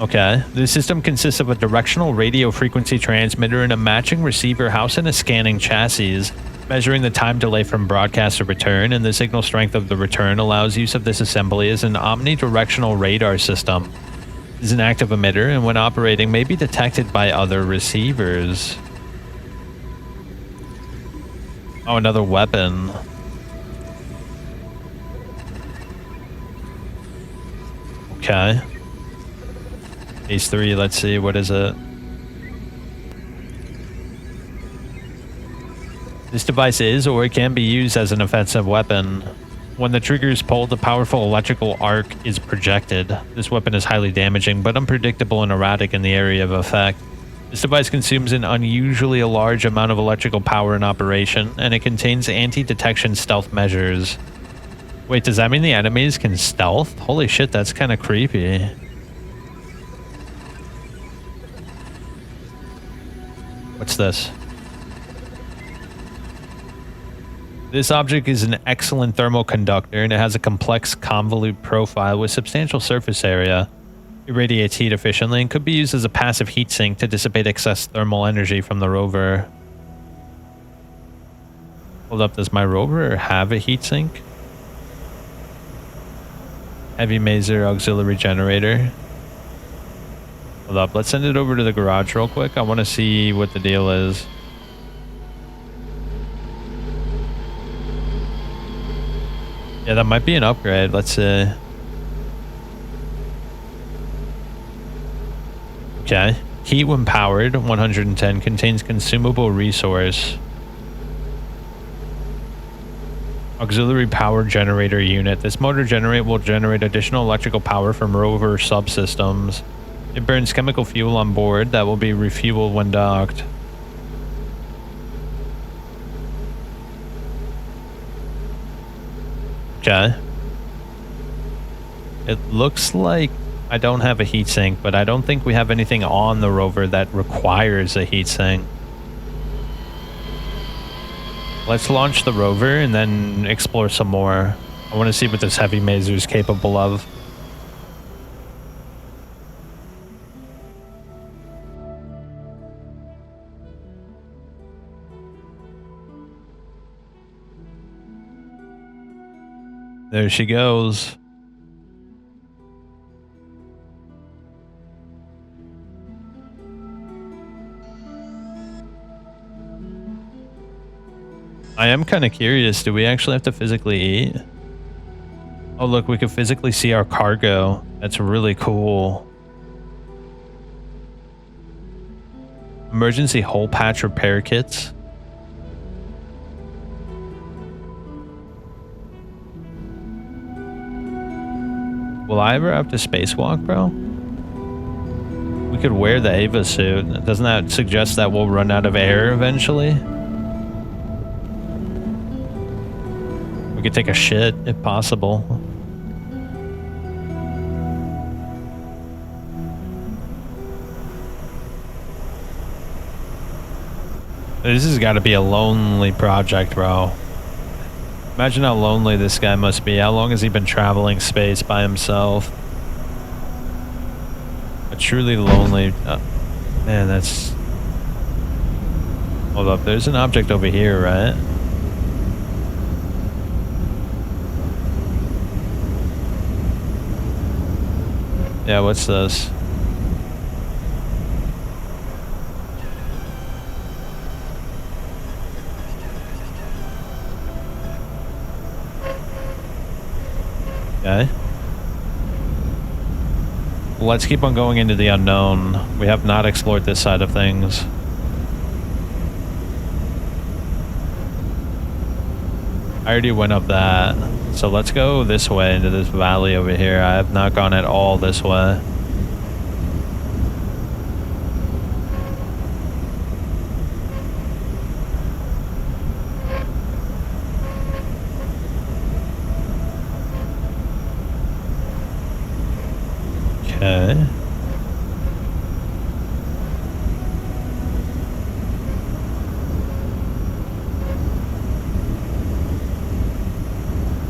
Okay, the system consists of a directional radio frequency transmitter and a matching receiver housed in a scanning chassis. Measuring the time delay from broadcast to return and the signal strength of the return allows use of this assembly as an omnidirectional radar system. It is an active emitter and when operating may be detected by other receivers. Oh, another weapon. Okay. Phase 3, let's see, what is it? This device is, or it can be used as an offensive weapon. When the trigger is pulled, a powerful electrical arc is projected. This weapon is highly damaging, but unpredictable and erratic in the area of effect. This device consumes an unusually large amount of electrical power in operation, and it contains anti-detection stealth measures. Wait, does that mean the enemies can stealth? Holy shit, that's kind of creepy. What's this? This object is an excellent thermal conductor, and it has a complex convolute profile with substantial surface area. It radiates heat efficiently and could be used as a passive heat sink to dissipate excess thermal energy from the rover. Hold up, does my rover have a heat sink? Heavy mazer auxiliary generator. Hold up, let's send it over to the garage real quick. I want to see what the deal is. Yeah, that might be an upgrade. Let's see. Okay. Heat when powered, 110, contains consumable resource. Auxiliary power generator unit. This motor will generate additional electrical power from rover subsystems. It burns chemical fuel on board that will be refueled when docked. Okay. It looks like I don't have a heatsink, but I don't think we have anything on the rover that requires a heatsink. Let's launch the rover and then explore some more. I want to see what this heavy mazer is capable of. There she goes. I am kind of curious. Do we actually have to physically eat? Oh, look, we can physically see our cargo. That's really cool. Emergency hole patch repair kits. Will I ever have to spacewalk, bro? We could wear the Ava suit. Doesn't that suggest that we'll run out of air eventually? We could take a shit if possible. This has got to be a lonely project, bro. Imagine how lonely this guy must be. How long has he been traveling space by himself? A truly lonely... man, that's... Hold up, there's an object over here, right? Yeah, what's this? Okay. Let's keep on going into the unknown. We have not explored this side of things. I already went up that. So let's go this way into this valley over here. I have not gone at all this way. Okay.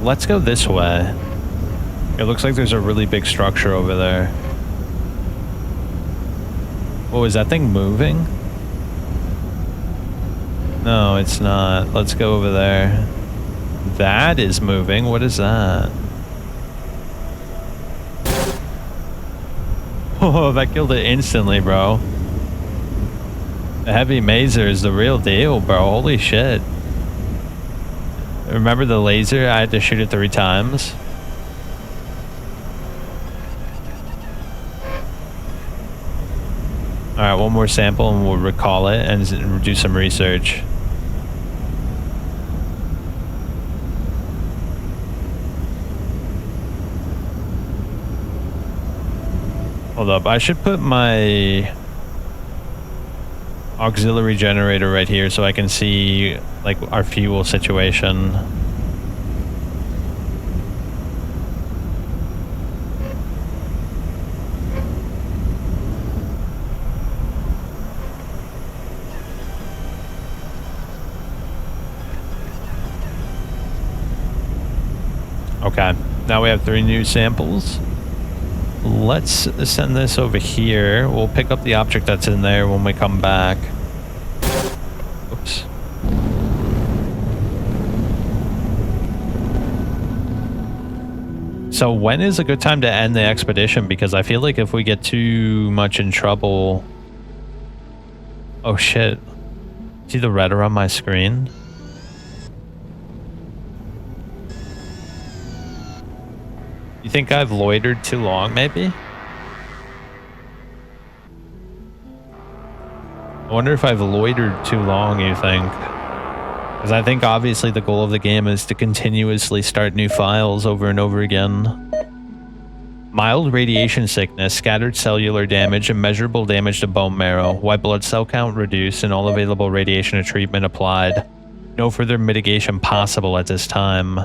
Let's go this way. It looks like there's a really big structure over there. Whoa, is that thing moving? No, it's not. Let's go over there. That is moving. What is that? Oh, that killed it instantly, bro. The heavy mazer is the real deal, bro. Holy shit. Remember the laser? I had to shoot it 3 times. Alright, one more sample and we'll recall it and do some research. Hold up, I should put my auxiliary generator right here so I can see like our fuel situation. Okay, now we have 3 new samples. Let's send this over here. We'll pick up the object that's in there when we come back. Oops. So when is a good time to end the expedition? Because I feel like if we get too much in trouble... Oh shit. See the red around my screen? You think I've loitered too long, maybe? I wonder if I've loitered too long, you think? Because I think obviously the goal of the game is to continuously start new files over and over again. Mild radiation sickness, scattered cellular damage, immeasurable damage to bone marrow, white blood cell count reduced, and all available radiation and treatment applied. No further mitigation possible at this time.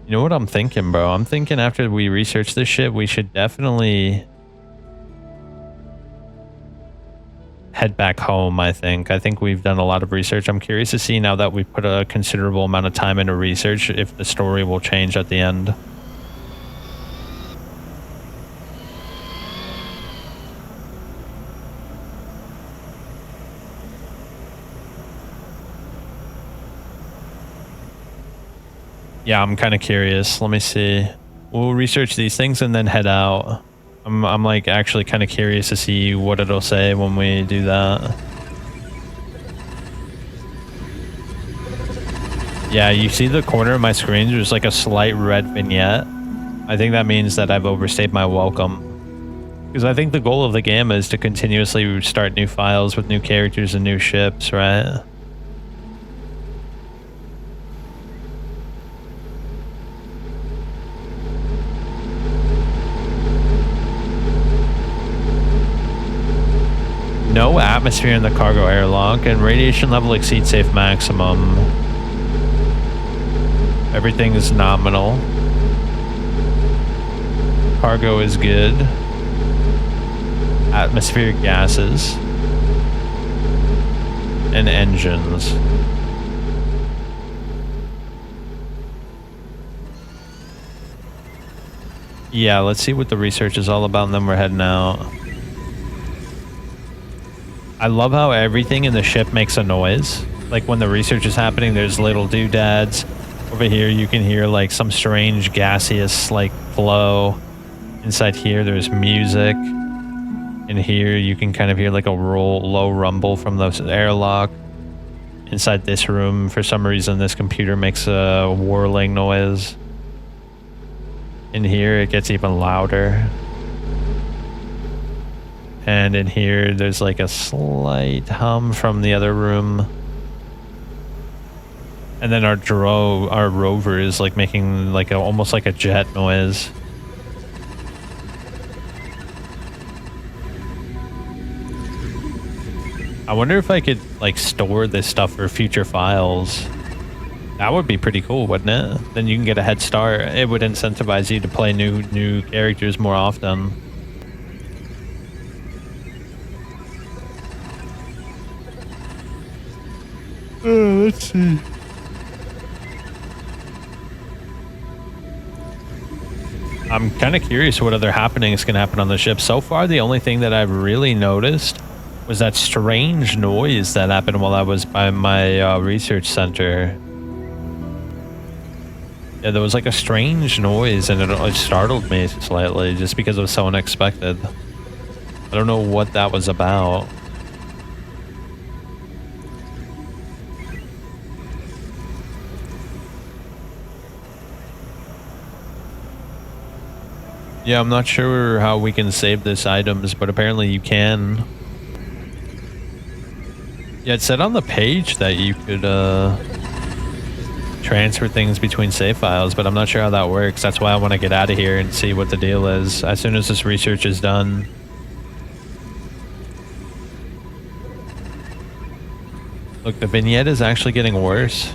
You know what I'm thinking, bro? I'm thinking after we research this shit, we should definitely head back home, I think. I think we've done a lot of research. I'm curious to see, now that we've put a considerable amount of time into research, if the story will change at the end. Yeah, I'm kind of curious. Let me see. We'll research these things and then head out. I'm like actually kind of curious to see what it'll say when we do that. Yeah, you see the corner of my screen, there's like a slight red vignette. I think that means that I've overstayed my welcome. Because I think the goal of the game is to continuously start new files with new characters and new ships, right? No atmosphere in the cargo airlock, and radiation level exceeds safe maximum. Everything is nominal. Cargo is good. Atmospheric gases. And engines. Yeah, let's see what the research is all about, and then we're heading out. I love how everything in the ship makes a noise. Like when the research is happening, there's little doodads. Over here, you can hear like some strange gaseous like flow. Inside here, there's music. In here, you can kind of hear like a low rumble from the airlock. Inside this room, for some reason, this computer makes a whirling noise. In here, it gets even louder. And in here, there's like a slight hum from the other room. And then our rover is like making like almost like a jet noise. I wonder if I could like store this stuff for future files. That would be pretty cool, wouldn't it? Then you can get a head start. It would incentivize you to play new characters more often. Let's see. I'm kind of curious what other happenings can happen on the ship. So far, the only thing that I've really noticed was that strange noise that happened while I was by my research center. Yeah, there was like a strange noise, and it startled me slightly just because it was so unexpected. I don't know what that was about. Yeah, I'm not sure how we can save this items, but apparently you can. Yeah, it said on the page that you could transfer things between save files, but I'm not sure how that works. That's why I want to get out of here and see what the deal is as soon as this research is done. Look, the vignette is actually getting worse.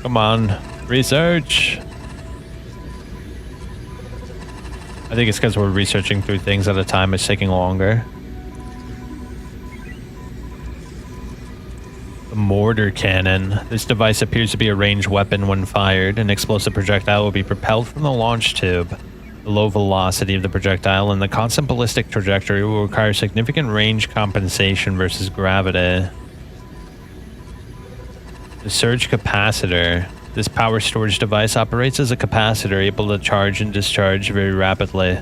Come on, research. I think it's because we're researching through things at a time. It's taking longer. The mortar cannon. This device appears to be a ranged weapon when fired. An explosive projectile will be propelled from the launch tube. The low velocity of the projectile and the constant ballistic trajectory will require significant range compensation versus gravity. The surge capacitor. This power storage device operates as a capacitor able to charge and discharge very rapidly.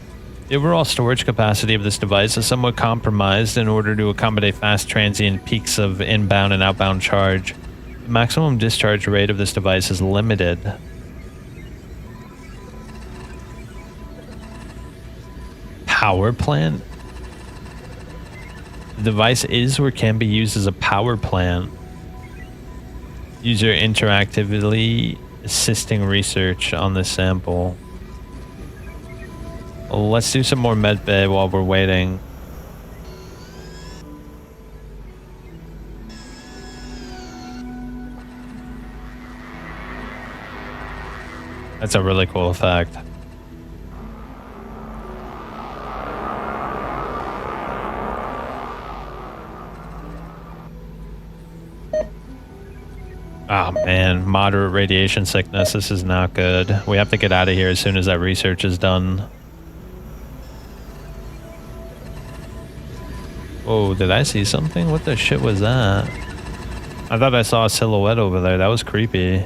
The overall storage capacity of this device is somewhat compromised in order to accommodate fast transient peaks of inbound and outbound charge. The maximum discharge rate of this device is limited. Power plant? The device is or can be used as a power plant. User interactively assisting research on this sample. Well, let's do some more medbay while we're waiting. That's a really cool effect. Oh man, moderate radiation sickness. This is not good. We have to get out of here as soon as that research is done. Oh, did I see something? What the shit was that? I thought I saw a silhouette over there. That was creepy.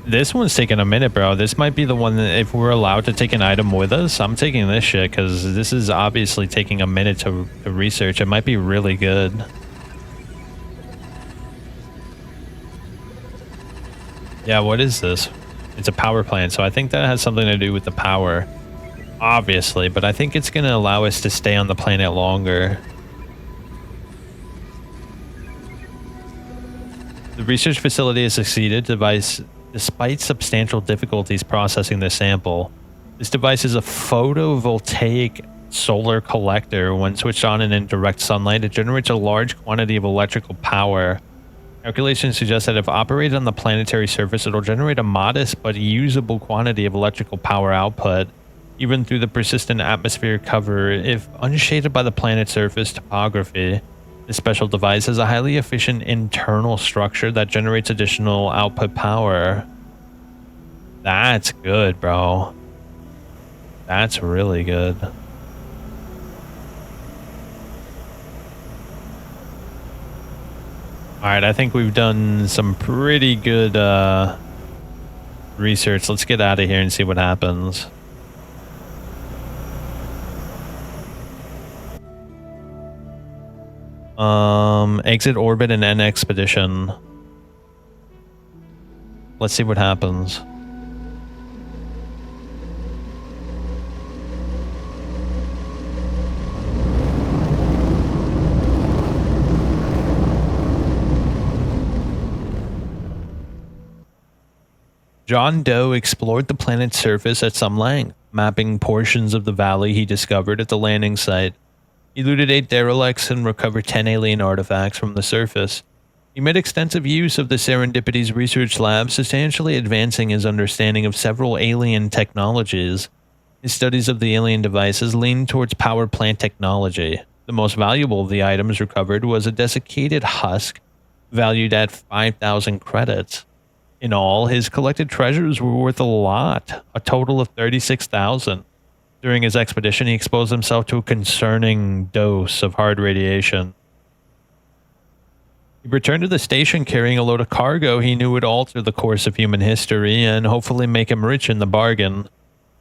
This one's taking a minute, bro. This might be the one that if we're allowed to take an item with us, I'm taking this shit because this is obviously taking a minute to research. It might be really good. Yeah, what is this? It's a power plant, so I think that has something to do with the power. Obviously, but I think it's going to allow us to stay on the planet longer. The research facility has succeeded despite substantial difficulties processing the sample. This device is a photovoltaic solar collector. When switched on and in direct sunlight, it generates a large quantity of electrical power. Calculations suggest that if operated on the planetary surface, it'll generate a modest but usable quantity of electrical power output, even through the persistent atmospheric cover. If unshaded by the planet's surface topography, this special device has a highly efficient internal structure that generates additional output power. That's good, bro. That's really good. Alright, I think we've done some pretty good research. Let's get out of here and see what happens. Exit orbit and end expedition. Let's see what happens. John Doe explored the planet's surface at some length, mapping portions of the valley he discovered at the landing site. He looted 8 derelicts and recovered 10 alien artifacts from the surface. He made extensive use of the Serendipity's research lab, substantially advancing his understanding of several alien technologies. His studies of the alien devices leaned towards power plant technology. The most valuable of the items recovered was a desiccated husk, valued at 5,000 credits. In all, his collected treasures were worth a lot, a total of 36,000. During his expedition, he exposed himself to a concerning dose of hard radiation. He returned to the station carrying a load of cargo he knew would alter the course of human history and hopefully make him rich in the bargain.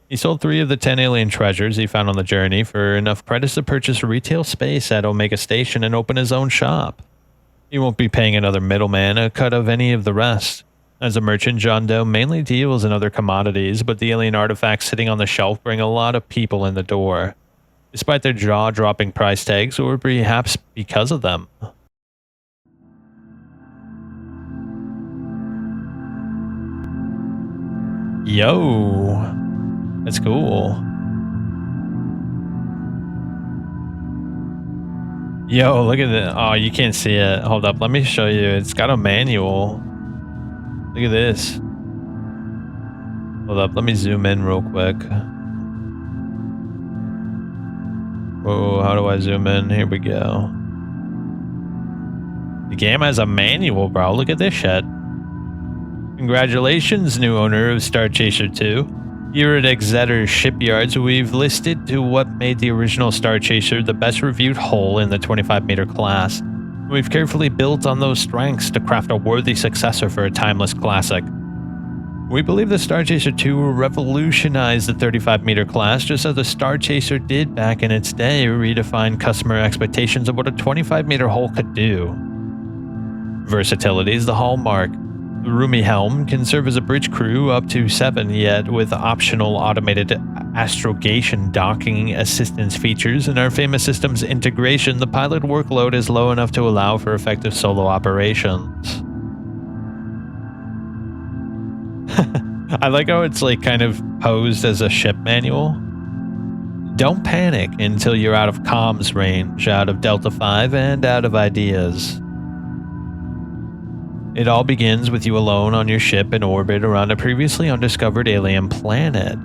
He sold 3 of the 10 alien treasures he found on the journey for enough credits to purchase retail space at Omega Station and open his own shop. He won't be paying another middleman a cut of any of the rest. As a merchant, John Doe mainly deals in other commodities, but the alien artifacts sitting on the shelf bring a lot of people in the door, despite their jaw-dropping price tags, or perhaps because of them. Yo, that's cool. Yo, look at it. Oh, you can't see it. Hold up, let me show you. It's got a manual. Look at this. Hold up, let me zoom in real quick. Whoa, how do I zoom in? Here we go. The game has a manual, bro. Look at this shit. Congratulations, new owner of Star Chaser 2. Here at Exeter Shipyards, we've listed to what made the original Star Chaser the best reviewed hull in the 25-meter class. We've carefully built on those strengths to craft a worthy successor for a timeless classic. We believe the Star Chaser 2 will revolutionize the 35-meter class just as the Star Chaser did back in its day, redefine customer expectations of what a 25-meter hull could do. Versatility is the hallmark. The roomy helm can serve as a bridge crew up to 7, yet with optional automated astrogation docking assistance features and our famous system's integration, the pilot workload is low enough to allow for effective solo operations. I like how it's like kind of posed as a ship manual. Don't panic until you're out of comms range, out of Delta 5, and out of ideas. It all begins with you alone on your ship in orbit around a previously undiscovered alien planet.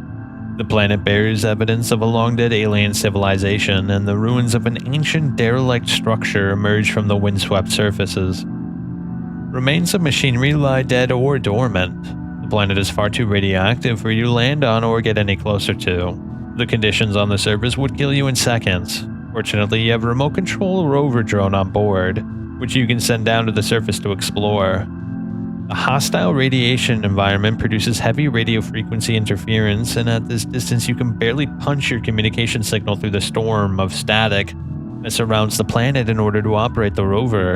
The planet bears evidence of a long-dead alien civilization, and the ruins of an ancient derelict structure emerge from the windswept surfaces. Remains of machinery lie dead or dormant. The planet is far too radioactive for you to land on or get any closer to. The conditions on the surface would kill you in seconds. Fortunately, you have a remote control rover drone on board, which you can send down to the surface to explore. The hostile radiation environment produces heavy radio frequency interference, and at this distance you can barely punch your communication signal through the storm of static that surrounds the planet in order to operate the rover.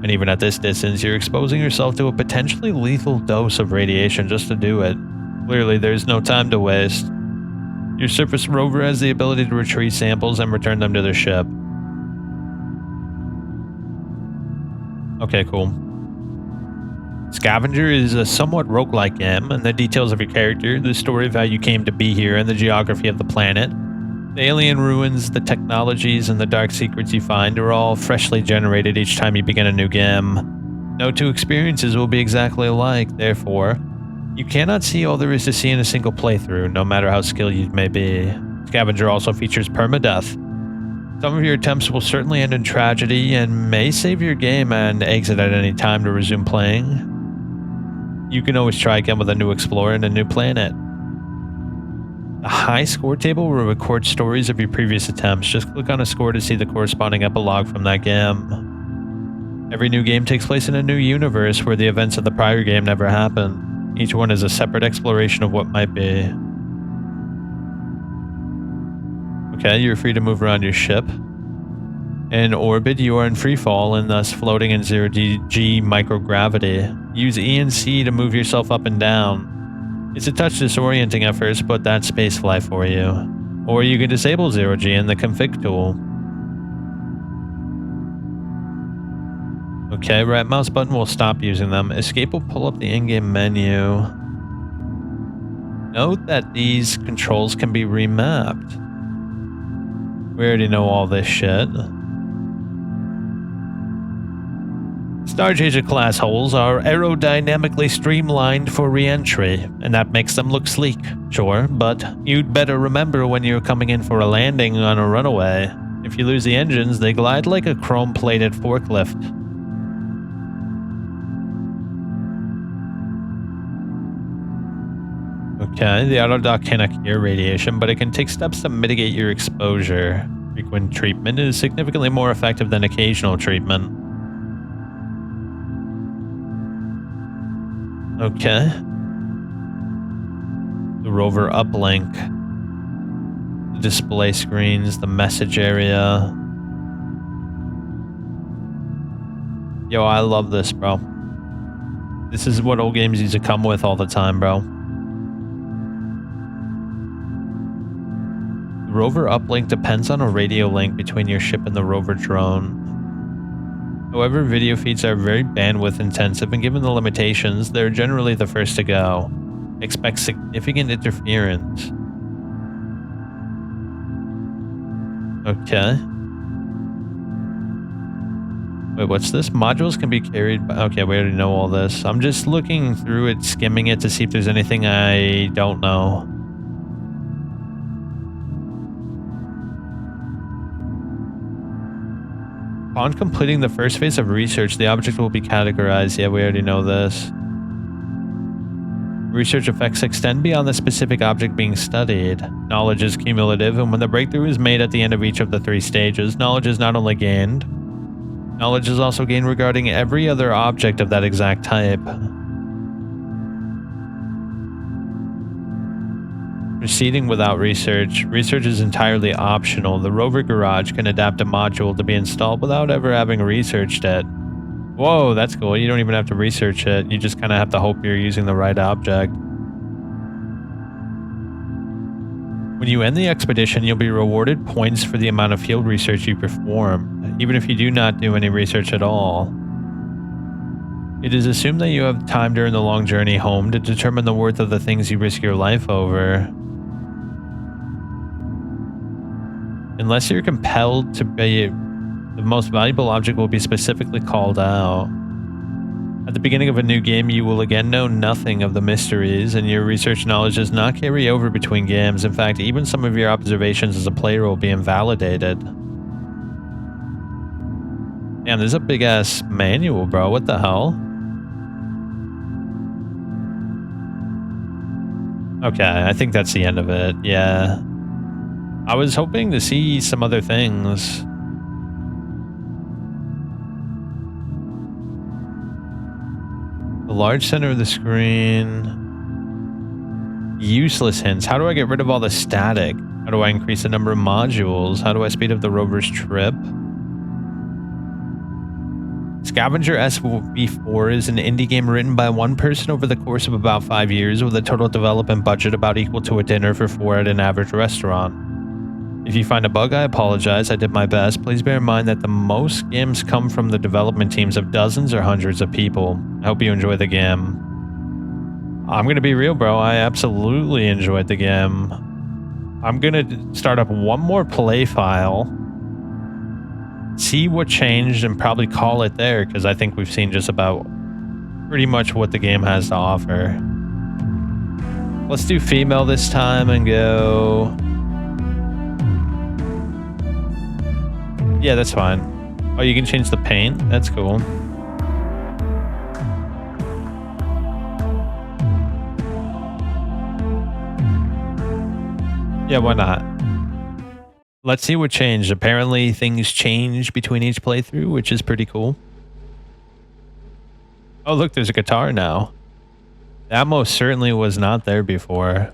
And even at this distance, you're exposing yourself to a potentially lethal dose of radiation just to do it. Clearly, there's no time to waste. Your surface rover has the ability to retrieve samples and return them to their ship. Okay, cool. Scavenger is a somewhat roguelike game, and the details of your character, the story of how you came to be here, and the geography of the planet, the alien ruins, the technologies, and the dark secrets you find are all freshly generated each time you begin a new game. No two experiences will be exactly alike, therefore, you cannot see all there is to see in a single playthrough, no matter how skilled you may be. Scavenger also features permadeath. Some of your attempts will certainly end in tragedy and may save your game and exit at any time to resume playing. You can always try again with a new explorer and a new planet. A high score table will record stories of your previous attempts. Just click on a score to see the corresponding epilogue from that game. Every new game takes place in a new universe where the events of the prior game never happened. Each one is a separate exploration of what might be. Okay, you're free to move around your ship. In orbit, you are in freefall and thus floating in 0G microgravity. Use E and C to move yourself up and down. It's a touch disorienting at first, but that's spaceflight for you. Or you can disable 0G in the config tool. Okay, right mouse button will stop using them. Escape will pull up the in-game menu. Note that these controls can be remapped. We already know all this shit. Stargazer class hulls are aerodynamically streamlined for re-entry, and that makes them look sleek, sure, but you'd better remember when you're coming in for a landing on a runaway. If you lose the engines, they glide like a chrome-plated forklift. Okay, the autodock cannot cure radiation, but it can take steps to mitigate your exposure. Frequent treatment is significantly more effective than occasional treatment. Okay. The rover uplink. The display screens, the message area. Yo, I love this, bro. This is what old games used to come with all the time, bro. The rover uplink depends on a radio link between your ship and the rover drone. However, video feeds are very bandwidth intensive, and given the limitations, they're generally the first to go. Expect significant interference. Okay. Wait, what's this? Modules can be carried by... Okay, we already know all this. I'm just looking through it, skimming it to see if there's anything I don't know. Upon completing the first phase of research, the object will be categorized. Yeah, we already know this. Research effects extend beyond the specific object being studied. Knowledge is cumulative, and when the breakthrough is made at the end of each of the 3 stages, knowledge is not only gained, knowledge is also gained regarding every other object of that exact type. Proceeding without research. Research is entirely optional. The rover garage can adapt a module to be installed without ever having researched it. Whoa, that's cool. You don't even have to research it. You just kind of have to hope you're using the right object. When you end the expedition, you'll be rewarded points for the amount of field research you perform, even if you do not do any research at all. It is assumed that you have time during the long journey home to determine the worth of the things you risk your life over. Unless you're compelled to pay, the most valuable object will be specifically called out. At the beginning of a new game, you will again know nothing of the mysteries, and your research knowledge does not carry over between games. In fact, even some of your observations as a player will be invalidated. Damn, there's a big-ass manual, bro. What the hell? Okay, I think that's the end of it. Yeah. I was hoping to see some other things. The large center of the screen. Useless hints. How do I get rid of all the static? How do I increase the number of modules? How do I speed up the rover's trip? Scavenger SV-4 is an indie game written by one person over the course of about 5 years with a total development budget about equal to a dinner for 4 at an average restaurant. If you find a bug, I apologize. I did my best. Please bear in mind that the most games come from the development teams of dozens or hundreds of people. I hope you enjoy the game. I'm going to be real, bro. I absolutely enjoyed the game. I'm going to start up one more play file, see what changed, and probably call it there, because I think we've seen just about pretty much what the game has to offer. Let's do female this time and go... Yeah, that's fine. Oh, you can change the paint? That's cool. Yeah, why not? Let's see what changed. Apparently, things change between each playthrough, which is pretty cool. Oh, look, there's a guitar now. That most certainly was not there before.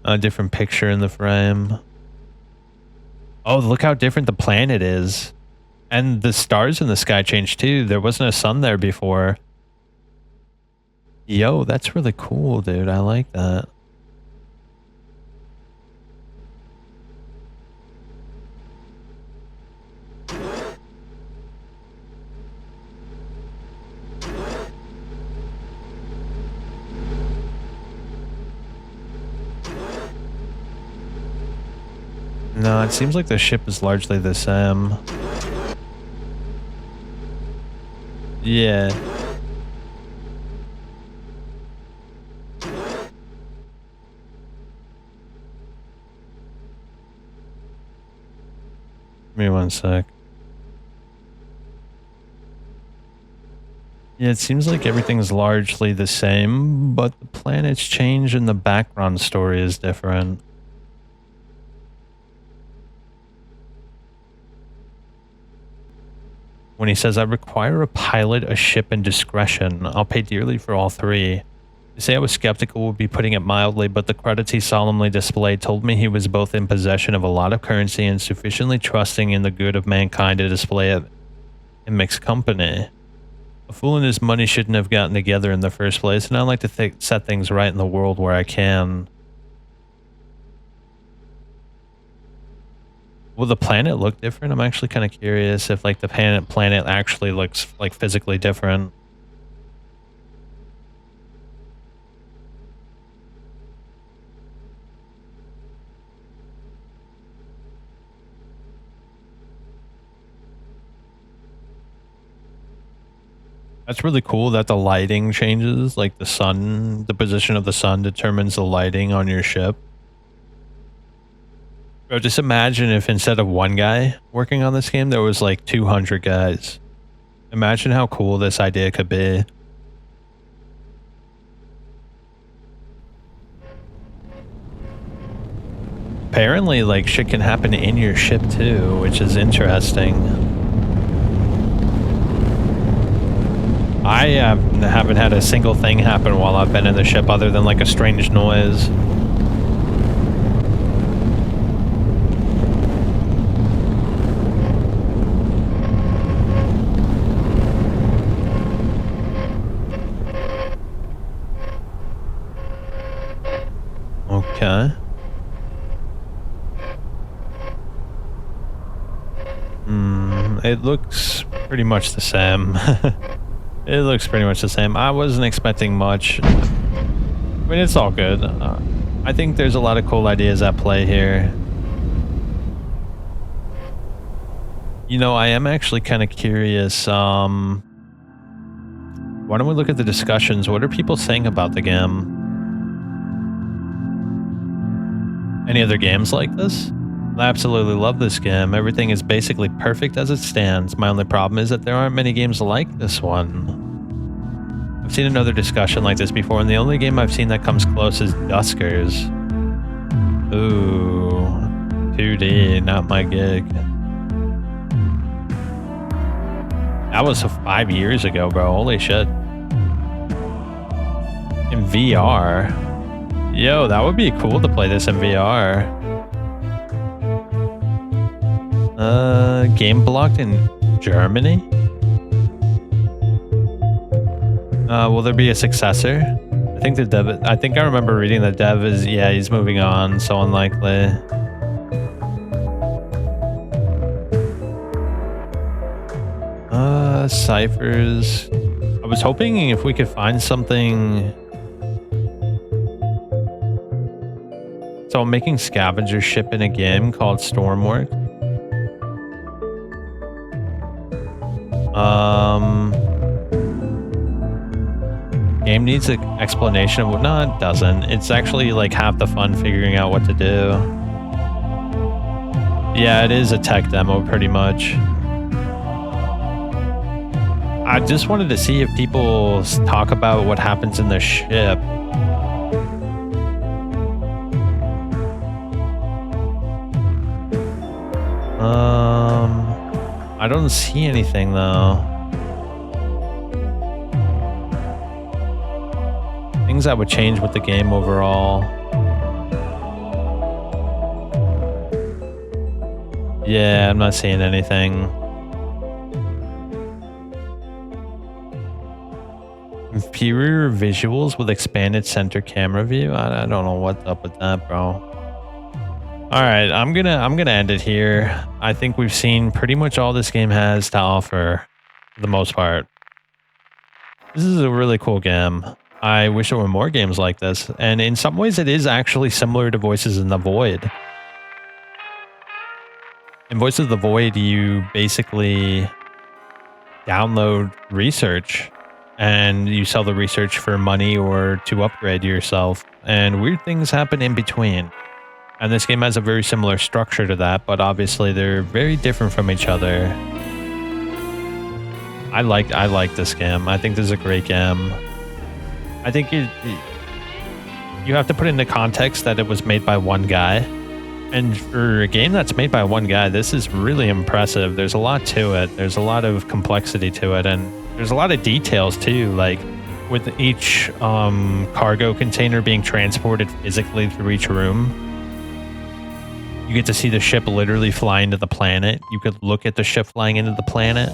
A different picture in the frame. Oh, look how different the planet is. And the stars in the sky changed too. There wasn't a sun there before. Yo, that's really cool, dude. I like that. No, it seems like the ship is largely the same. Yeah. Give me one sec. Yeah, it seems like everything's largely the same, but the planets change and the background story is different. When he says, I require a pilot, a ship, and discretion. I'll pay dearly for all three. To say I was skeptical would be putting it mildly, but the credits he solemnly displayed told me he was both in possession of a lot of currency and sufficiently trusting in the good of mankind to display it in mixed company. A fool and his money shouldn't have gotten together in the first place, and I like to set things right in the world where I can. Will the planet look different? I'm actually kind of curious if like the planet actually looks like physically different. That's really cool that the lighting changes, like the sun, the position of the sun determines the lighting on your ship. Bro, just imagine if instead of one guy working on this game, there was like 200 guys. Imagine how cool this idea could be. Apparently, like, shit can happen in your ship too, which is interesting. I haven't had a single thing happen while I've been in the ship other than like a strange noise. Okay. It looks pretty much the same. It looks pretty much the same. I wasn't expecting much. I mean, it's all good. I think there's a lot of cool ideas at play here. You know, I am actually kind of curious. Why don't we look at the discussions? What are people saying about the game? Any other games like this? I absolutely love this game. Everything is basically perfect as it stands. My only problem is that there aren't many games like this one. I've seen another discussion like this before, and the only game I've seen that comes close is Duskers. Ooh, 2D, not my gig. That was 5 years ago, bro. Holy shit. In VR. Yo, that would be cool to play this in VR. Game blocked in Germany? Will there be a successor? I think the dev, I think I remember reading the dev is, yeah, he's moving on, so unlikely. Ciphers. I was hoping if we could find something. So I'm making Scavenger ship in a game called Stormwork. Game needs an explanation of what. No, it doesn't. It's actually like half the fun figuring out what to do. Yeah, it is a tech demo pretty much. I just wanted to see if people talk about what happens in the ship. I don't see anything though. Things that would change with the game overall. Yeah, I'm not seeing anything. Inferior visuals with expanded center camera view. I don't know what's up with that, bro. All right, I'm gonna end it here. I think we've seen pretty much all this game has to offer, for the most part. This is a really cool game. I wish there were more games like this, and in some ways, it is actually similar to Voices in the Void. In Voices of the Void, you basically download research. And you sell the research for money or to upgrade yourself. And weird things happen in between. And this game has a very similar structure to that, but obviously they're very different from each other. I like this game. I think this is a great game. I think you have to put into context that it was made by one guy. And for a game that's made by one guy, this is really impressive. There's a lot to it. There's a lot of complexity to it. And there's a lot of details too, like with each cargo container being transported physically through each room. You get to see the ship literally fly into the planet. You could look at the ship flying into the planet.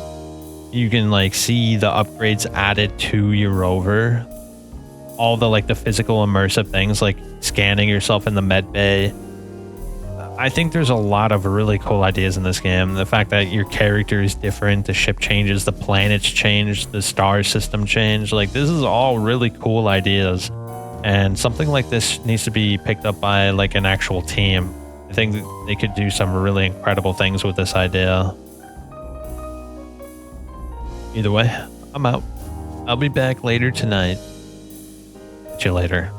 You can like see the upgrades added to your rover. All the like the physical immersive things like scanning yourself in the med bay. I think there's a lot of really cool ideas in this game. The fact that your character is different, the ship changes, the planets change, the star system change. Like, this is all really cool ideas. And something like this needs to be picked up by, like, an actual team. I think they could do some really incredible things with this idea. Either way, I'm out. I'll be back later tonight. See you later.